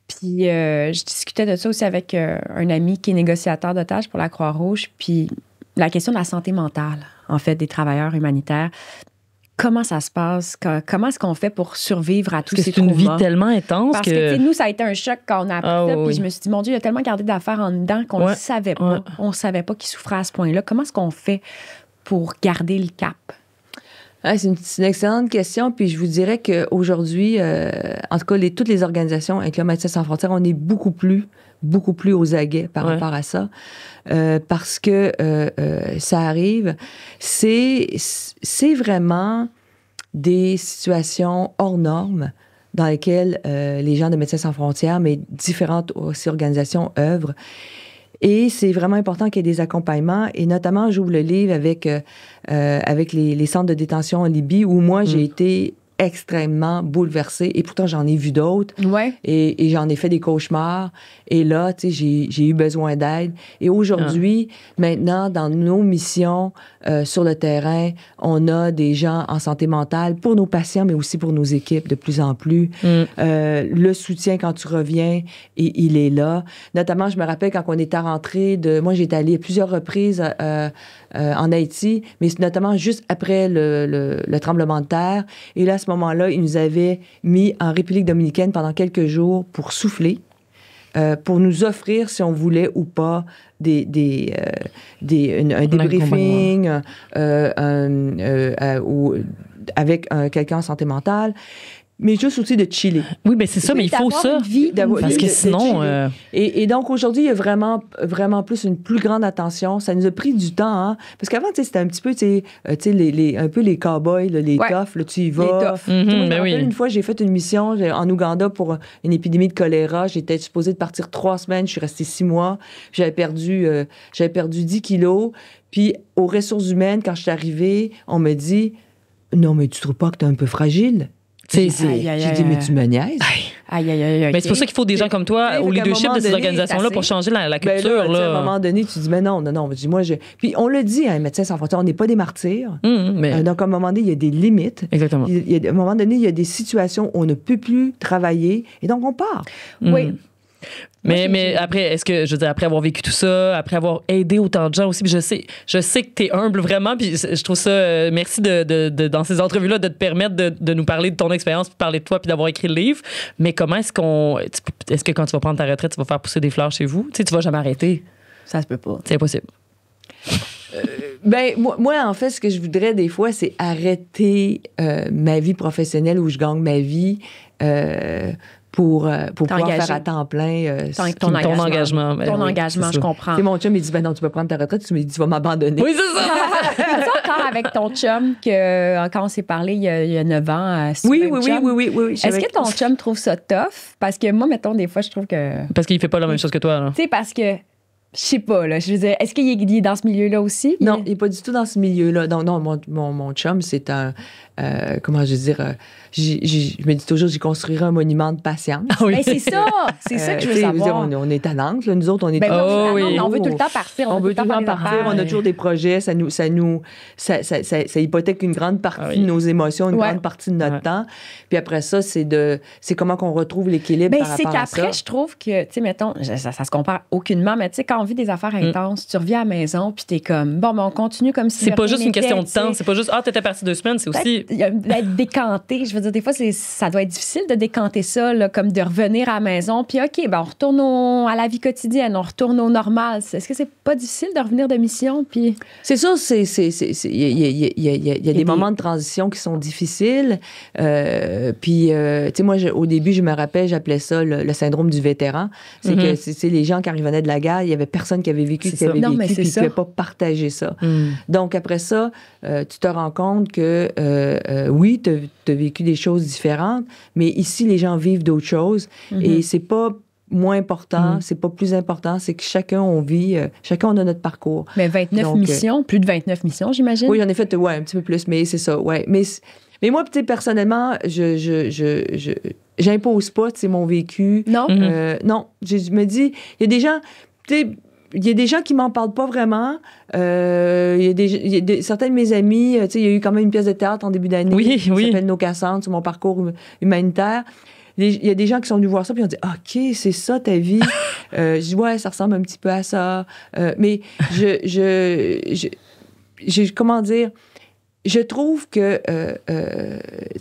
Puis je discutais de ça aussi avec un ami qui est négociateur d'otages pour la Croix-Rouge. Puis la question de la santé mentale, en fait, des travailleurs humanitaires. Comment ça se passe? Comment est-ce qu'on fait pour survivre à tous ces traumas? C'est une vie tellement intense Parce que nous, ça a été un choc quand on a appris ça. Puis je me suis dit, mon Dieu, il y a tellement gardé d'affaires en dedans qu'on ne le savait pas. On ne savait pas qu'il souffrait à ce point-là. Comment est-ce qu'on fait pour garder le cap? C'est une excellente question. Puis je vous dirais qu'aujourd'hui, en tout cas, toutes les organisations, incluant Médecins sans frontières, on est beaucoup plus aux aguets par rapport à ça. Parce que ça arrive. C'est vraiment des situations hors normes dans lesquelles les gens de Médecins sans frontières, mais différentes aussi organisations œuvrent. Et c'est vraiment important qu'il y ait des accompagnements. Et notamment, j'ouvre le livre avec les centres de détention en Libye, où moi, j'ai été extrêmement bouleversée. Et pourtant, j'en ai vu d'autres. Et j'en ai fait des cauchemars. Et là, tu sais, j'ai eu besoin d'aide. Et aujourd'hui, maintenant, dans nos missions sur le terrain, on a des gens en santé mentale pour nos patients, mais aussi pour nos équipes de plus en plus. Le soutien quand tu reviens, il est là. Notamment, je me rappelle quand on était rentré moi, j'étais allée à plusieurs reprises en Haïti, mais notamment juste après le tremblement de terre. Et là, à ce moment-là, ils nous avaient mis en République dominicaine pendant quelques jours pour souffler, pour nous offrir, si on voulait ou pas, un débriefing avec quelqu'un en santé mentale. Mais juste aussi de chiller. Oui, mais c'est ça, mais il faut ça. Parce que sinon... Et donc, aujourd'hui, il y a vraiment plus une plus grande attention. Ça nous a pris du temps, hein? Parce qu'avant, tu sais, c'était un petit peu, tu sais, un peu les cow-boys, les toughs, là, tu y vas. Une fois, j'ai fait une mission en Ouganda pour une épidémie de choléra. J'étais supposée de partir 3 semaines. Je suis restée 6 mois. J'avais perdu 10 kilos. Puis, aux ressources humaines, quand je suis arrivée, on me dit « Non, mais tu trouves pas que t'es un peu fragile? » J'ai dit, mais tu me niaises. Mais c'est pour ça qu'il faut des gens comme toi au leadership de ces organisations-là pour changer la culture. À un moment donné, tu dis, mais non. Puis on le dit, hein, Médecins sans frontières, on n'est pas des martyrs. Donc, à un moment donné, il y a des limites. Exactement. À un moment donné, il y a des situations où on ne peut plus travailler et donc on part. Oui. Mais après, est-ce que, je veux dire, après avoir vécu tout ça, après avoir aidé autant de gens aussi, puis je sais que t'es humble vraiment, puis je trouve ça, merci dans ces entrevues-là de te permettre de nous parler de ton expérience, puis de parler de toi, puis d'avoir écrit le livre. Mais comment est-ce que quand tu vas prendre ta retraite, tu vas faire pousser des fleurs chez vous? Tu sais, tu vas jamais arrêter. Ça se peut pas. C'est impossible. Moi, en fait, ce que je voudrais des fois, c'est arrêter ma vie professionnelle où je gagne ma vie pour pouvoir faire à temps plein ton engagement. Ton engagement, je comprends. C'est mon chum, il dit, non, tu vas prendre ta retraite. Tu me dis, tu vas m'abandonner. Oui, c'est ça. C'est encore avec ton chum que quand on s'est parlé il y a 9 ans. Oui. Est-ce que ton chum trouve ça tough? Parce que moi, mettons, des fois, je trouve que... Parce qu'il fait pas la même chose que toi, là. Tu sais, parce que... Je sais pas, là. Je veux dire, est-ce qu'il est dans ce milieu-là aussi? Non, il n'est pas du tout dans ce milieu-là. Non, mon chum, c'est un... comment je veux dire... je me dis toujours, j'y construirai un monument de patience. Ah oui. C'est ça que je veux savoir. On est à Nantes, là. Nous autres, on est... on veut tout le temps partir. On veut tout le temps partir. On a toujours des projets. Ça hypothèque une grande partie de nos émotions, une grande partie de notre temps. Puis après ça, c'est comment qu'on retrouve l'équilibre par rapport à ça. C'est qu'après, je trouve que, tu sais, mettons, ça se compare aucunement, mais tu sais, quand on vit des affaires intenses, tu reviens à la maison, puis t'es comme, bon, on continue comme si... C'est pas juste une question de temps. C'est pas juste, t'étais parti 2 semaines, c'est aussi... D'être décanté. Je veux dire, des fois, ça doit être difficile de décanter ça, là, comme de revenir à la maison, puis OK, on retourne à la vie quotidienne, on retourne au normal. Est-ce que c'est pas difficile de revenir de mission? Puis... C'est sûr, il y a des moments de transition qui sont difficiles. Puis, tu sais, moi, au début, je me rappelle, j'appelais ça le syndrome du vétéran. C'est que c'est les gens, quand ils venaient de la guerre, il y avait personne qui avait vécu ce qu'il avait Non, mais vécu, puis c'est qui ne pouvait pas partager ça. Donc, après ça, tu te rends compte que, oui, tu as vécu des choses différentes, mais ici, les gens vivent d'autres choses. Et c'est pas moins important, c'est pas plus important, c'est que chacun, on vit, chacun, on a notre parcours. Mais 29 missions, plus de 29 missions, j'imagine? Oui, j'en ai fait, un petit peu plus, mais c'est ça, ouais. Mais moi, tu sais, personnellement, j'impose pas, tu sais, mon vécu. Non? Non, je me dis, il y a des gens, tu sais, il y a des gens qui m'en parlent pas vraiment. Certains de mes amis, tu sais, il y a eu quand même une pièce de théâtre en début d'année qui s'appelle Nos Cassantes, sur mon parcours humanitaire. Il y a des gens qui sont venus voir ça puis on dit OK, c'est ça ta vie. Je dis ouais, ça ressemble un petit peu à ça. Mais comment dire, je trouve que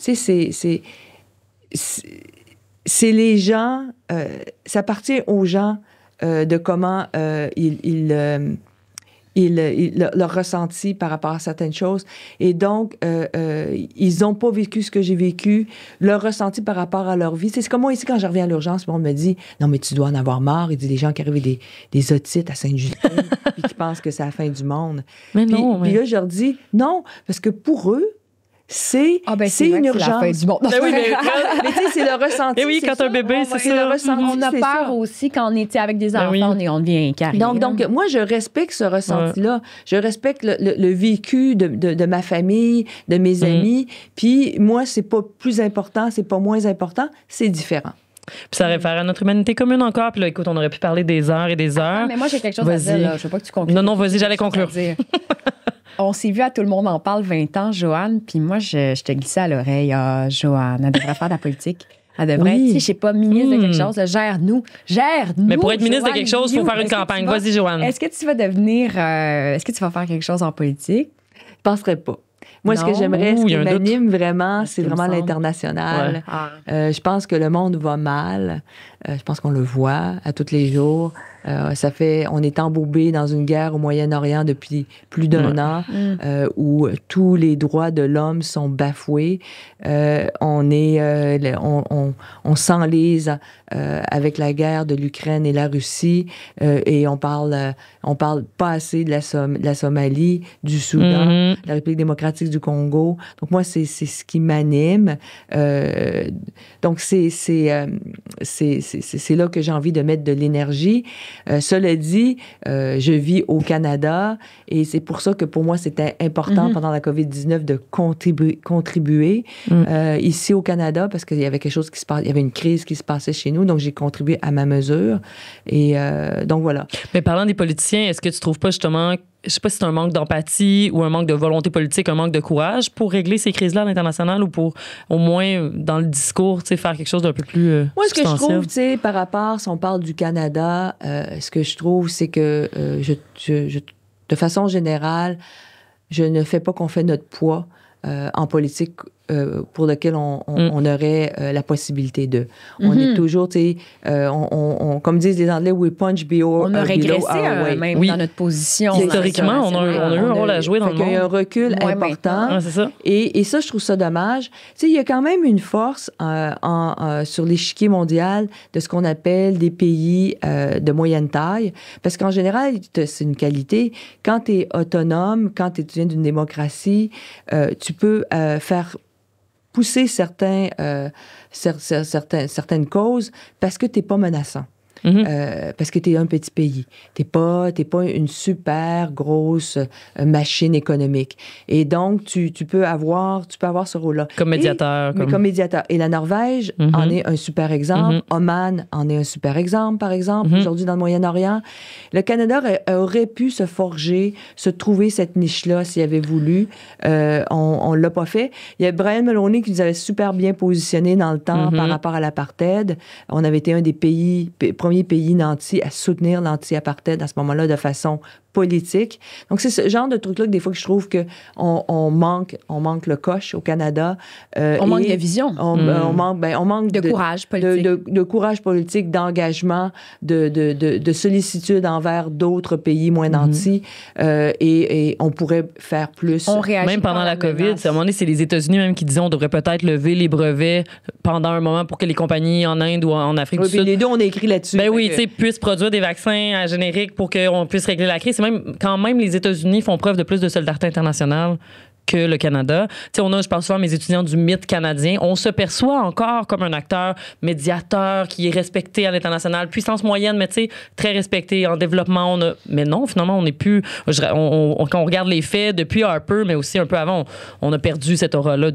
tu sais c'est les gens, ça appartient aux gens de comment leur ressenti par rapport à certaines choses. Et donc, ils n'ont pas vécu ce que j'ai vécu, leur ressenti par rapport à leur vie. C'est comme moi, ici, quand je reviens à l'urgence, on me dit « Non, mais tu dois en avoir marre. » Il dit les gens qui arrivent des otites à Sainte-Justine puis qui pensent que c'est la fin du monde. Mais non. Puis là, je leur dis « Non, parce que pour eux, c'est une urgence. » C'est la fin du monde. Mais tu sais, c'est le ressenti. Et oui, quand un bébé, c'est ça. Le ressenti, on a peur aussi quand on était avec des enfants, on devient incarné. Donc, moi, je respecte ce ressenti-là. Je respecte le vécu de ma famille, de mes amis. Puis moi, c'est pas plus important, c'est pas moins important, c'est différent. Puis ça réfère à notre humanité commune encore. Puis là, écoute, on aurait pu parler des heures et des heures. Mais moi, j'ai quelque chose à dire, là. Je veux pas que tu conclues. Non, vas-y, j'allais conclure. On s'est vu à Tout le monde en parle 20 ans, Joanne, puis moi, je te glissais à l'oreille, Joanne, elle devrait faire de la politique. Elle devrait être, je sais pas, ministre de quelque chose, gère-nous. Mais pour être ministre de quelque chose, il faut faire une campagne. Vas-y, Joanne. Est-ce que tu vas devenir, est-ce que tu vas faire quelque chose en politique? Je penserais pas. Moi, ce que j'aimerais, ce qui m'anime vraiment, c'est vraiment l'international. Ouais. Je pense que le monde va mal. Je pense qu'on le voit à tous les jours. On est embourbé dans une guerre au Moyen-Orient depuis plus d'un an, où tous les droits de l'homme sont bafoués. On s'enlise avec la guerre de l'Ukraine et la Russie, et on parle pas assez de la Somalie, du Soudan, de la République démocratique du Congo. Donc moi, c'est ce qui m'anime. Donc c'est là que j'ai envie de mettre de l'énergie. Cela dit, je vis au Canada et c'est pour ça que pour moi, c'était important pendant la COVID-19 de contribuer ici au Canada parce qu'il y avait quelque chose qui se passe, il y avait une crise qui se passait chez nous, donc j'ai contribué à ma mesure. Et donc voilà. Mais parlant des politiciens, est-ce que tu trouves pas justement, je sais pas si c'est un manque d'empathie ou un manque de volonté politique, un manque de courage pour régler ces crises-là à l'international ou pour au moins dans le discours, tu sais, faire quelque chose d'un peu plus Moi, ce que je trouve, tu sais, par rapport, si on parle du Canada, ce que je trouve, c'est que de façon générale, je ne fais pas qu'on fait notre poids en politique pour lequel on aurait la possibilité de. On est toujours, tu sais, comme disent les Anglais, we punch below. On a régressé même dans notre position. Historiquement, on a eu un rôle à jouer dans le monde. Il y a un recul important. C'est ça. Et ça, je trouve ça dommage. Tu sais, il y a quand même une force sur l'échiquier mondial de ce qu'on appelle des pays de moyenne taille. Parce qu'en général, c'est une qualité. Quand tu es autonome, quand tu viens d'une démocratie, tu peux faire pousser certaines causes parce que tu n'es pas menaçant. Parce que tu es un petit pays. Tu n'es pas une super grosse machine économique. Et donc, tu peux avoir ce rôle-là. Comme médiateur. Comme médiateur. Et la Norvège en est un super exemple. Oman en est un super exemple, par exemple, aujourd'hui dans le Moyen-Orient. Le Canada aurait pu se forger, se trouver cette niche-là s'il avait voulu. On ne l'a pas fait. Il y a Brian Mulroney qui nous avait super bien positionné dans le temps par rapport à l'apartheid. On avait été un des premiers pays nantis à soutenir l'anti-apartheid à ce moment-là de façon politique. Donc, c'est ce genre de truc-là que des fois que je trouve qu'on manque le coche au Canada. On manque de vision. On manque de courage politique. De courage politique, d'engagement, de sollicitude envers d'autres pays moins nantis. Et on pourrait faire plus. On réagit même pendant la COVID, à un moment donné, c'est les États-Unis même qui disaient on devrait peut-être lever les brevets pendant un moment pour que les compagnies en Inde ou en Afrique du Sud... Les deux, on a écrit là-dessus. Ben oui, tu sais, puissent produire des vaccins à générique pour qu'on puisse régler la crise. C'est même, quand même, les États-Unis font preuve de plus de solidarité internationale que le Canada. Tu sais, je parle souvent à mes étudiants du mythe canadien. On se perçoit encore comme un acteur médiateur qui est respecté à l'international, puissance moyenne, mais tu sais, très respecté en développement. Mais non, finalement, on n'est plus... quand on regarde les faits, depuis Harper, mais aussi un peu avant, on a perdu cette aura-là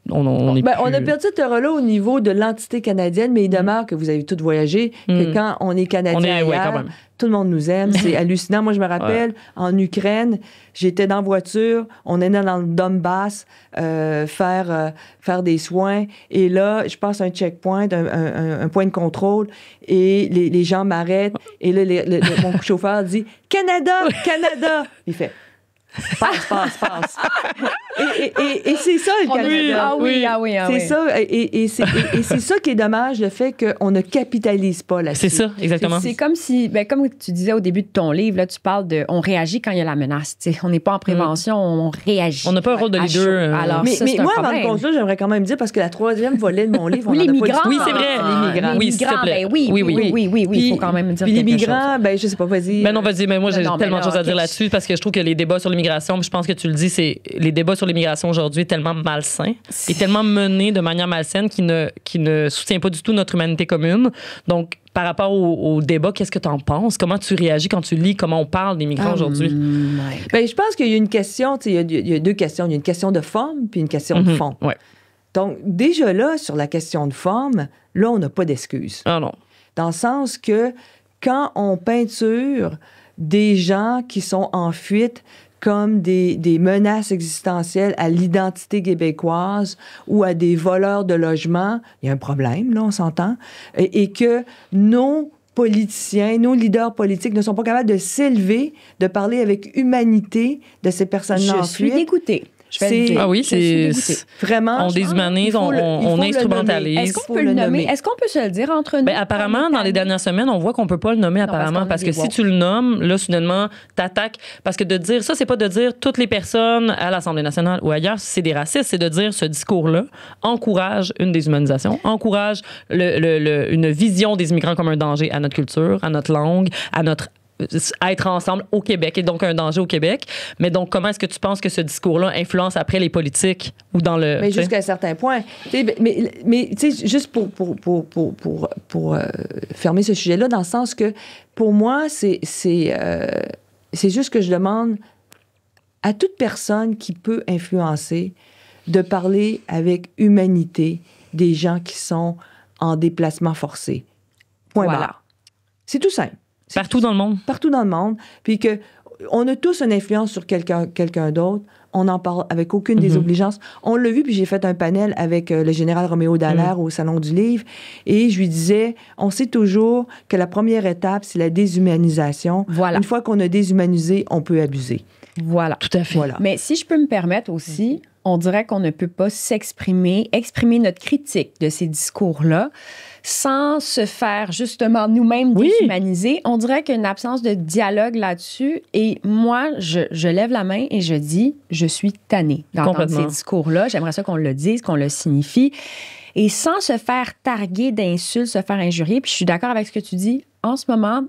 on a perdu cette aura-là au niveau de l'entité canadienne, mais il demeure que vous avez tous voyagé, que quand on est Canadien ailleurs, tout le monde nous aime. C'est hallucinant. Moi, je me rappelle, en Ukraine, j'étais dans la voiture, on est dans le Donbass faire des soins. Et là, je passe un checkpoint, un point de contrôle, et les gens m'arrêtent. Et là, mon chauffeur dit « Canada! Canada! » Il fait « Passe. » Et c'est ça, le Canada. C'est ça. Et c'est ça qui est dommage, le fait qu'on ne capitalise pas là-dessus. C'est ça, exactement. C'est comme si, comme tu disais au début de ton livre, là, tu parles de on réagit quand il y a la menace. T'sais, on n'est pas en prévention, on réagit. On n'a pas un rôle de leader. Alors, mais moi, avant de conclure, j'aimerais quand même dire, parce que la troisième volet de mon livre, on les migrants. Oui, c'est vrai. Les migrants, il faut quand même dire puis quelque les migrants, chose. je sais pas, vas-y. Ben non, vas-y, mais moi, j'ai tellement de choses à dire là-dessus, parce que je trouve que les débats sur l'immigration, je pense que tu le dis, c'est les débats sur l'immigration aujourd'hui est tellement malsain et tellement mené de manière malsaine qui ne soutient pas du tout notre humanité commune. Donc, par rapport au débat, qu'est-ce que tu en penses? Comment tu réagis quand tu lis comment on parle des migrants aujourd'hui? Je pense qu'il y a une question, il y a deux questions. Il y a une question de forme puis une question de fond. Ouais. Donc, déjà là, sur la question de forme, là, on n'a pas d'excuse. Ah non. Dans le sens que quand on peinture des gens qui sont en fuite comme des menaces existentielles à l'identité québécoise ou à des voleurs de logements, il y a un problème, là, on s'entend, et que nos politiciens, nos leaders politiques ne sont pas capables de s'élever, de parler avec humanité de ces personnes-là en fuite. Je suis dégoûtée. Ah oui, c'est vraiment. On déshumanise, on instrumentalise. Est-ce qu'on peut le nommer? Est-ce qu'on peut se le dire entre nous? Ben, apparemment, dans les dernières semaines, on voit qu'on peut pas le nommer apparemment parce que si tu le nommes, là, soudainement, t'attaques. Parce que de dire ça, c'est pas de dire toutes les personnes à l'Assemblée nationale ou ailleurs, c'est des racistes, c'est de dire ce discours-là encourage une déshumanisation, encourage une vision des immigrants comme un danger à notre culture, à notre langue, à notre être ensemble au Québec et donc un danger au Québec. Mais donc, comment est-ce que tu penses que ce discours-là influence après les politiques ou dans le... Mais jusqu'à un certain point. Mais tu sais, juste pour fermer ce sujet-là, dans le sens que, pour moi, c'est juste que je demande à toute personne qui peut influencer de parler avec humanité des gens qui sont en déplacement forcé. Point barre. C'est tout simple. Partout dans le monde. Partout dans le monde. Puis qu'on a tous une influence sur quelqu'un d'autre. On en parle avec aucune désobligeance. On l'a vu, puis j'ai fait un panel avec le général Roméo Dallaire au Salon du Livre. Et je lui disais, on sait toujours que la première étape, c'est la déshumanisation. Voilà. Une fois qu'on a déshumanisé, on peut abuser. Voilà. Tout à fait. Voilà. Mais si je peux me permettre aussi, on dirait qu'on ne peut pas exprimer notre critique de ces discours-là sans se faire justement nous-mêmes déshumaniser. On dirait qu'il y a une absence de dialogue là-dessus. Et moi, je lève la main et je dis, je suis tannée d'entendre ces discours-là. J'aimerais ça qu'on le dise, qu'on le signifie. Et sans se faire targuer d'insultes, se faire injurier. Puis je suis d'accord avec ce que tu dis. En ce moment,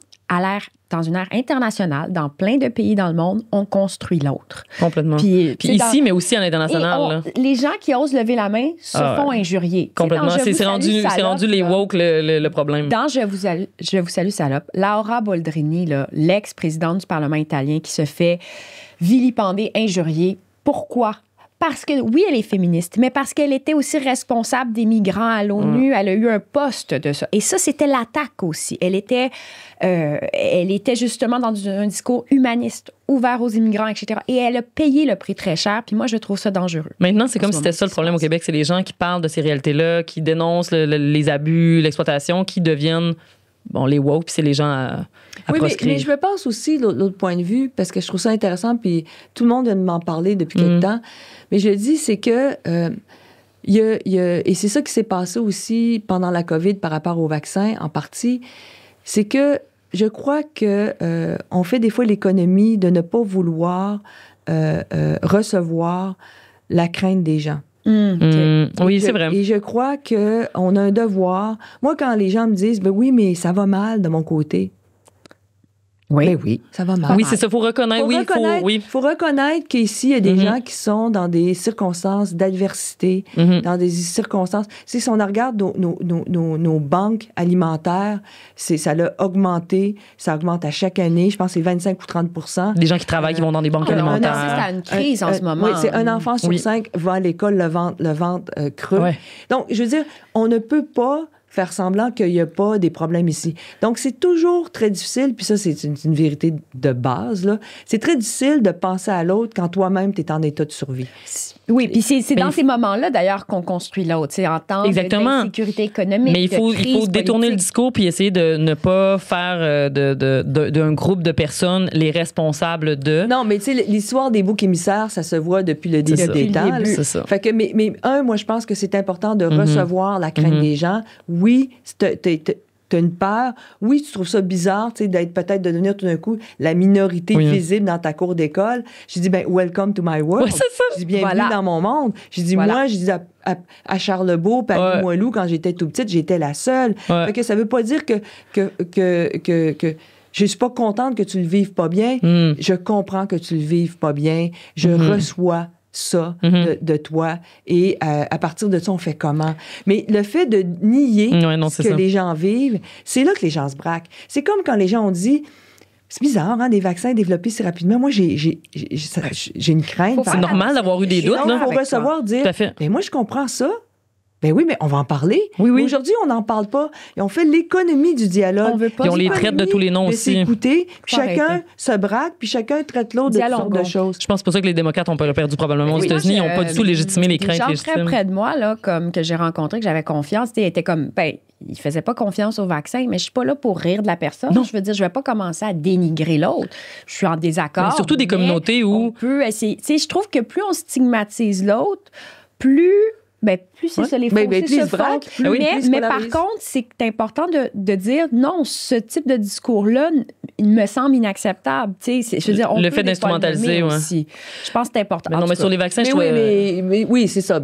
dans une ère internationale, dans plein de pays dans le monde, on construit l'autre. Complètement. Puis ici, mais aussi à l'international. Les gens qui osent lever la main se font injurier. Complètement. C'est rendu les woke le problème. Dans Je vous salue, salope, Laura Boldrini, l'ex-présidente du Parlement italien qui se fait vilipender, injurier. Pourquoi? Parce que, oui, elle est féministe, mais parce qu'elle était aussi responsable des migrants à l'ONU. Elle a eu un poste de ça. Et ça, c'était l'attaque aussi. Elle était justement dans un discours humaniste, ouvert aux immigrants, etc. Et elle a payé le prix très cher. Puis moi, je trouve ça dangereux. Maintenant, c'est comme si c'était ça le problème au Québec. C'est les gens qui parlent de ces réalités-là, qui dénoncent les abus, l'exploitation, qui deviennent les woke, puis c'est les gens à proscrire. Mais je me pense aussi l'autre point de vue, parce que je trouve ça intéressant, puis tout le monde vient de m'en parler depuis quelque temps. Mais je le dis, c'est que et c'est ça qui s'est passé aussi pendant la COVID par rapport au vaccin, en partie, c'est que je crois que on fait des fois l'économie de ne pas vouloir recevoir la crainte des gens. Oui, c'est vrai. Et je crois qu'on a un devoir. Moi, quand les gens me disent, ben oui, mais ça va mal de mon côté. Oui. Ben oui, ça va mal. Oui, c'est ça, il faut reconnaître. Faut reconnaître qu'ici, il y a des gens qui sont dans des circonstances d'adversité, dans des circonstances... Si on regarde nos banques alimentaires, ça l'a augmenté, ça augmente à chaque année, je pense que c'est 25 ou 30 des gens qui travaillent, qui vont dans des banques alimentaires. C'est à une crise en ce moment. Oui, c'est un enfant sur 5 va à l'école le ventre creux. Ouais. Donc, je veux dire, on ne peut pas faire semblant qu'il n'y a pas des problèmes ici. Donc, c'est toujours très difficile, puis ça, c'est une vérité de base, là. C'est très difficile de penser à l'autre quand toi-même, tu es en état de survie. Oui, puis c'est dans ces moments-là, d'ailleurs, qu'on construit l'autre, en temps d'insécurité économique. Mais il faut détourner le discours puis essayer de ne pas faire d'un groupe de personnes les responsables de... Non, mais tu sais, l'histoire des boucs émissaires, ça se voit depuis le début des temps. C'est ça. Fait que, mais moi, je pense que c'est important de recevoir la crainte des gens. Oui, t'as une peur. Oui, tu trouves ça bizarre, tu sais, peut-être de devenir tout d'un coup la minorité visible dans ta cour d'école. J'ai dit, ben, welcome to my world. Oui, c'est ça. J'ai dit, bienvenue dans mon monde. J'ai dit, moi, j'ai dit à Charlebourg, puis à Limoilou, quand j'étais tout petite, j'étais la seule. Fait que ça veut pas dire que je suis pas contente que tu le vives pas bien. Je comprends que tu le vives pas bien. Je reçois ça de toi. Et à partir de ça, on fait comment? Mais le fait de nier ce que les gens vivent, c'est là que les gens se braquent. C'est comme quand les gens ont dit... C'est bizarre, hein, des vaccins développés si rapidement. Moi, j'ai une crainte. C'est normal d'avoir eu des doutes. Il faut recevoir, dire, mais moi, je comprends ça. Ben oui, mais on va en parler. Oui. Aujourd'hui, on n'en parle pas. Et on fait l'économie du dialogue. On veut pas. Et on les traite de tous les noms aussi. S'écouter, puis chacun se braque, puis chacun traite l'autre de toutes sortes de choses. Je pense que c'est pour ça que les démocrates ont perdu probablement aux États-Unis. Ils n'ont pas du tout légitimé les craintes légitimes. Les gens très près de moi, là, comme que j'ai rencontré, que j'avais confiance, étaient comme, ils faisaient pas confiance au vaccin, mais je suis pas là pour rire de la personne. Non. Je veux dire, je vais pas commencer à dénigrer l'autre. Je suis en désaccord. Mais surtout des communautés où... On peut essayer. Tu sais, je trouve que plus on stigmatise l'autre, plus c'est ça, les fossés se font. Mais par contre, c'est important de dire, non, ce type de discours-là, il me semble inacceptable. Je veux dire, on le peut fait d'instrumentaliser aussi. Je pense que c'est important. Mais non, mais sur les vaccins, oui, c'est ça.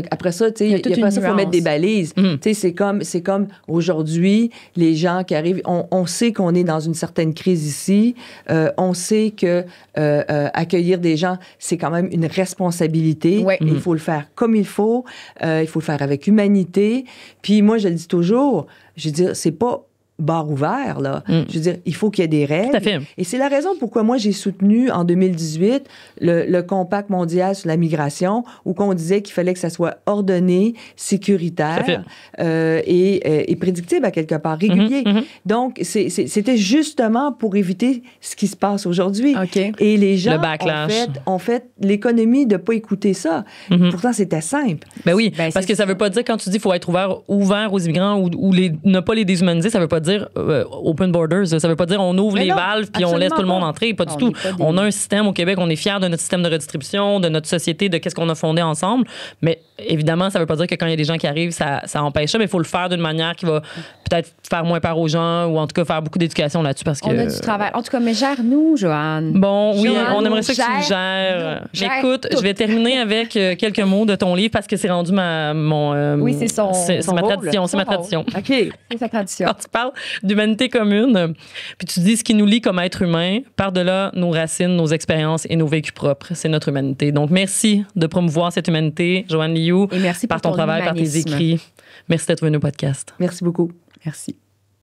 Après ça, il faut mettre des balises. C'est comme aujourd'hui, les gens qui arrivent, on sait qu'on est dans une certaine crise ici. On sait que accueillir des gens, c'est quand même une responsabilité. Il faut le faire comme il faut. Il faut le faire avec humanité. Puis moi, je le dis toujours, je veux dire, c'est pas bar ouvert, là. Je veux dire, il faut qu'il y ait des règles. Tout à fait. Et c'est la raison pourquoi moi, j'ai soutenu en 2018 le Compact mondial sur la migration, où on disait qu'il fallait que ça soit ordonné, sécuritaire et prédictible à quelque part, régulier. Donc, c'était justement pour éviter ce qui se passe aujourd'hui. Et les gens ont fait l'économie de ne pas écouter ça. Pourtant, c'était simple. Ben oui, parce que ça ne veut pas dire, quand tu dis qu'il faut être ouvert aux immigrants ou ne pas les déshumaniser, ça ne veut pas dire open borders. Ça veut pas dire on ouvre les valves puis on laisse tout le monde entrer. Pas du tout. On a un système au Québec, on est fiers de notre système de redistribution, de notre société, de qu'est-ce qu'on a fondé ensemble. Mais évidemment, ça veut pas dire que quand il y a des gens qui arrivent, ça empêche ça, mais il faut le faire d'une manière qui va peut-être faire moins peur aux gens ou en tout cas faire beaucoup d'éducation là-dessus parce que... On a du travail. En tout cas, mais gère-nous, Joanne. Bon, oui, on aimerait ça que tu le gères. Mais écoute, je vais terminer avec quelques mots de ton livre parce que c'est rendu oui, c'est ma tradition. C'est ma tradition. OK. C'est sa tradition. Quand tu parles d'humanité commune, puis tu dis ce qui nous lie comme être humain, par-delà nos racines, nos expériences et nos vécus propres, c'est notre humanité. Donc, merci de promouvoir cette humanité, Joanne Liu, et merci par ton travail, par tes écrits. Merci d'être venu au podcast. Merci beaucoup. Merci.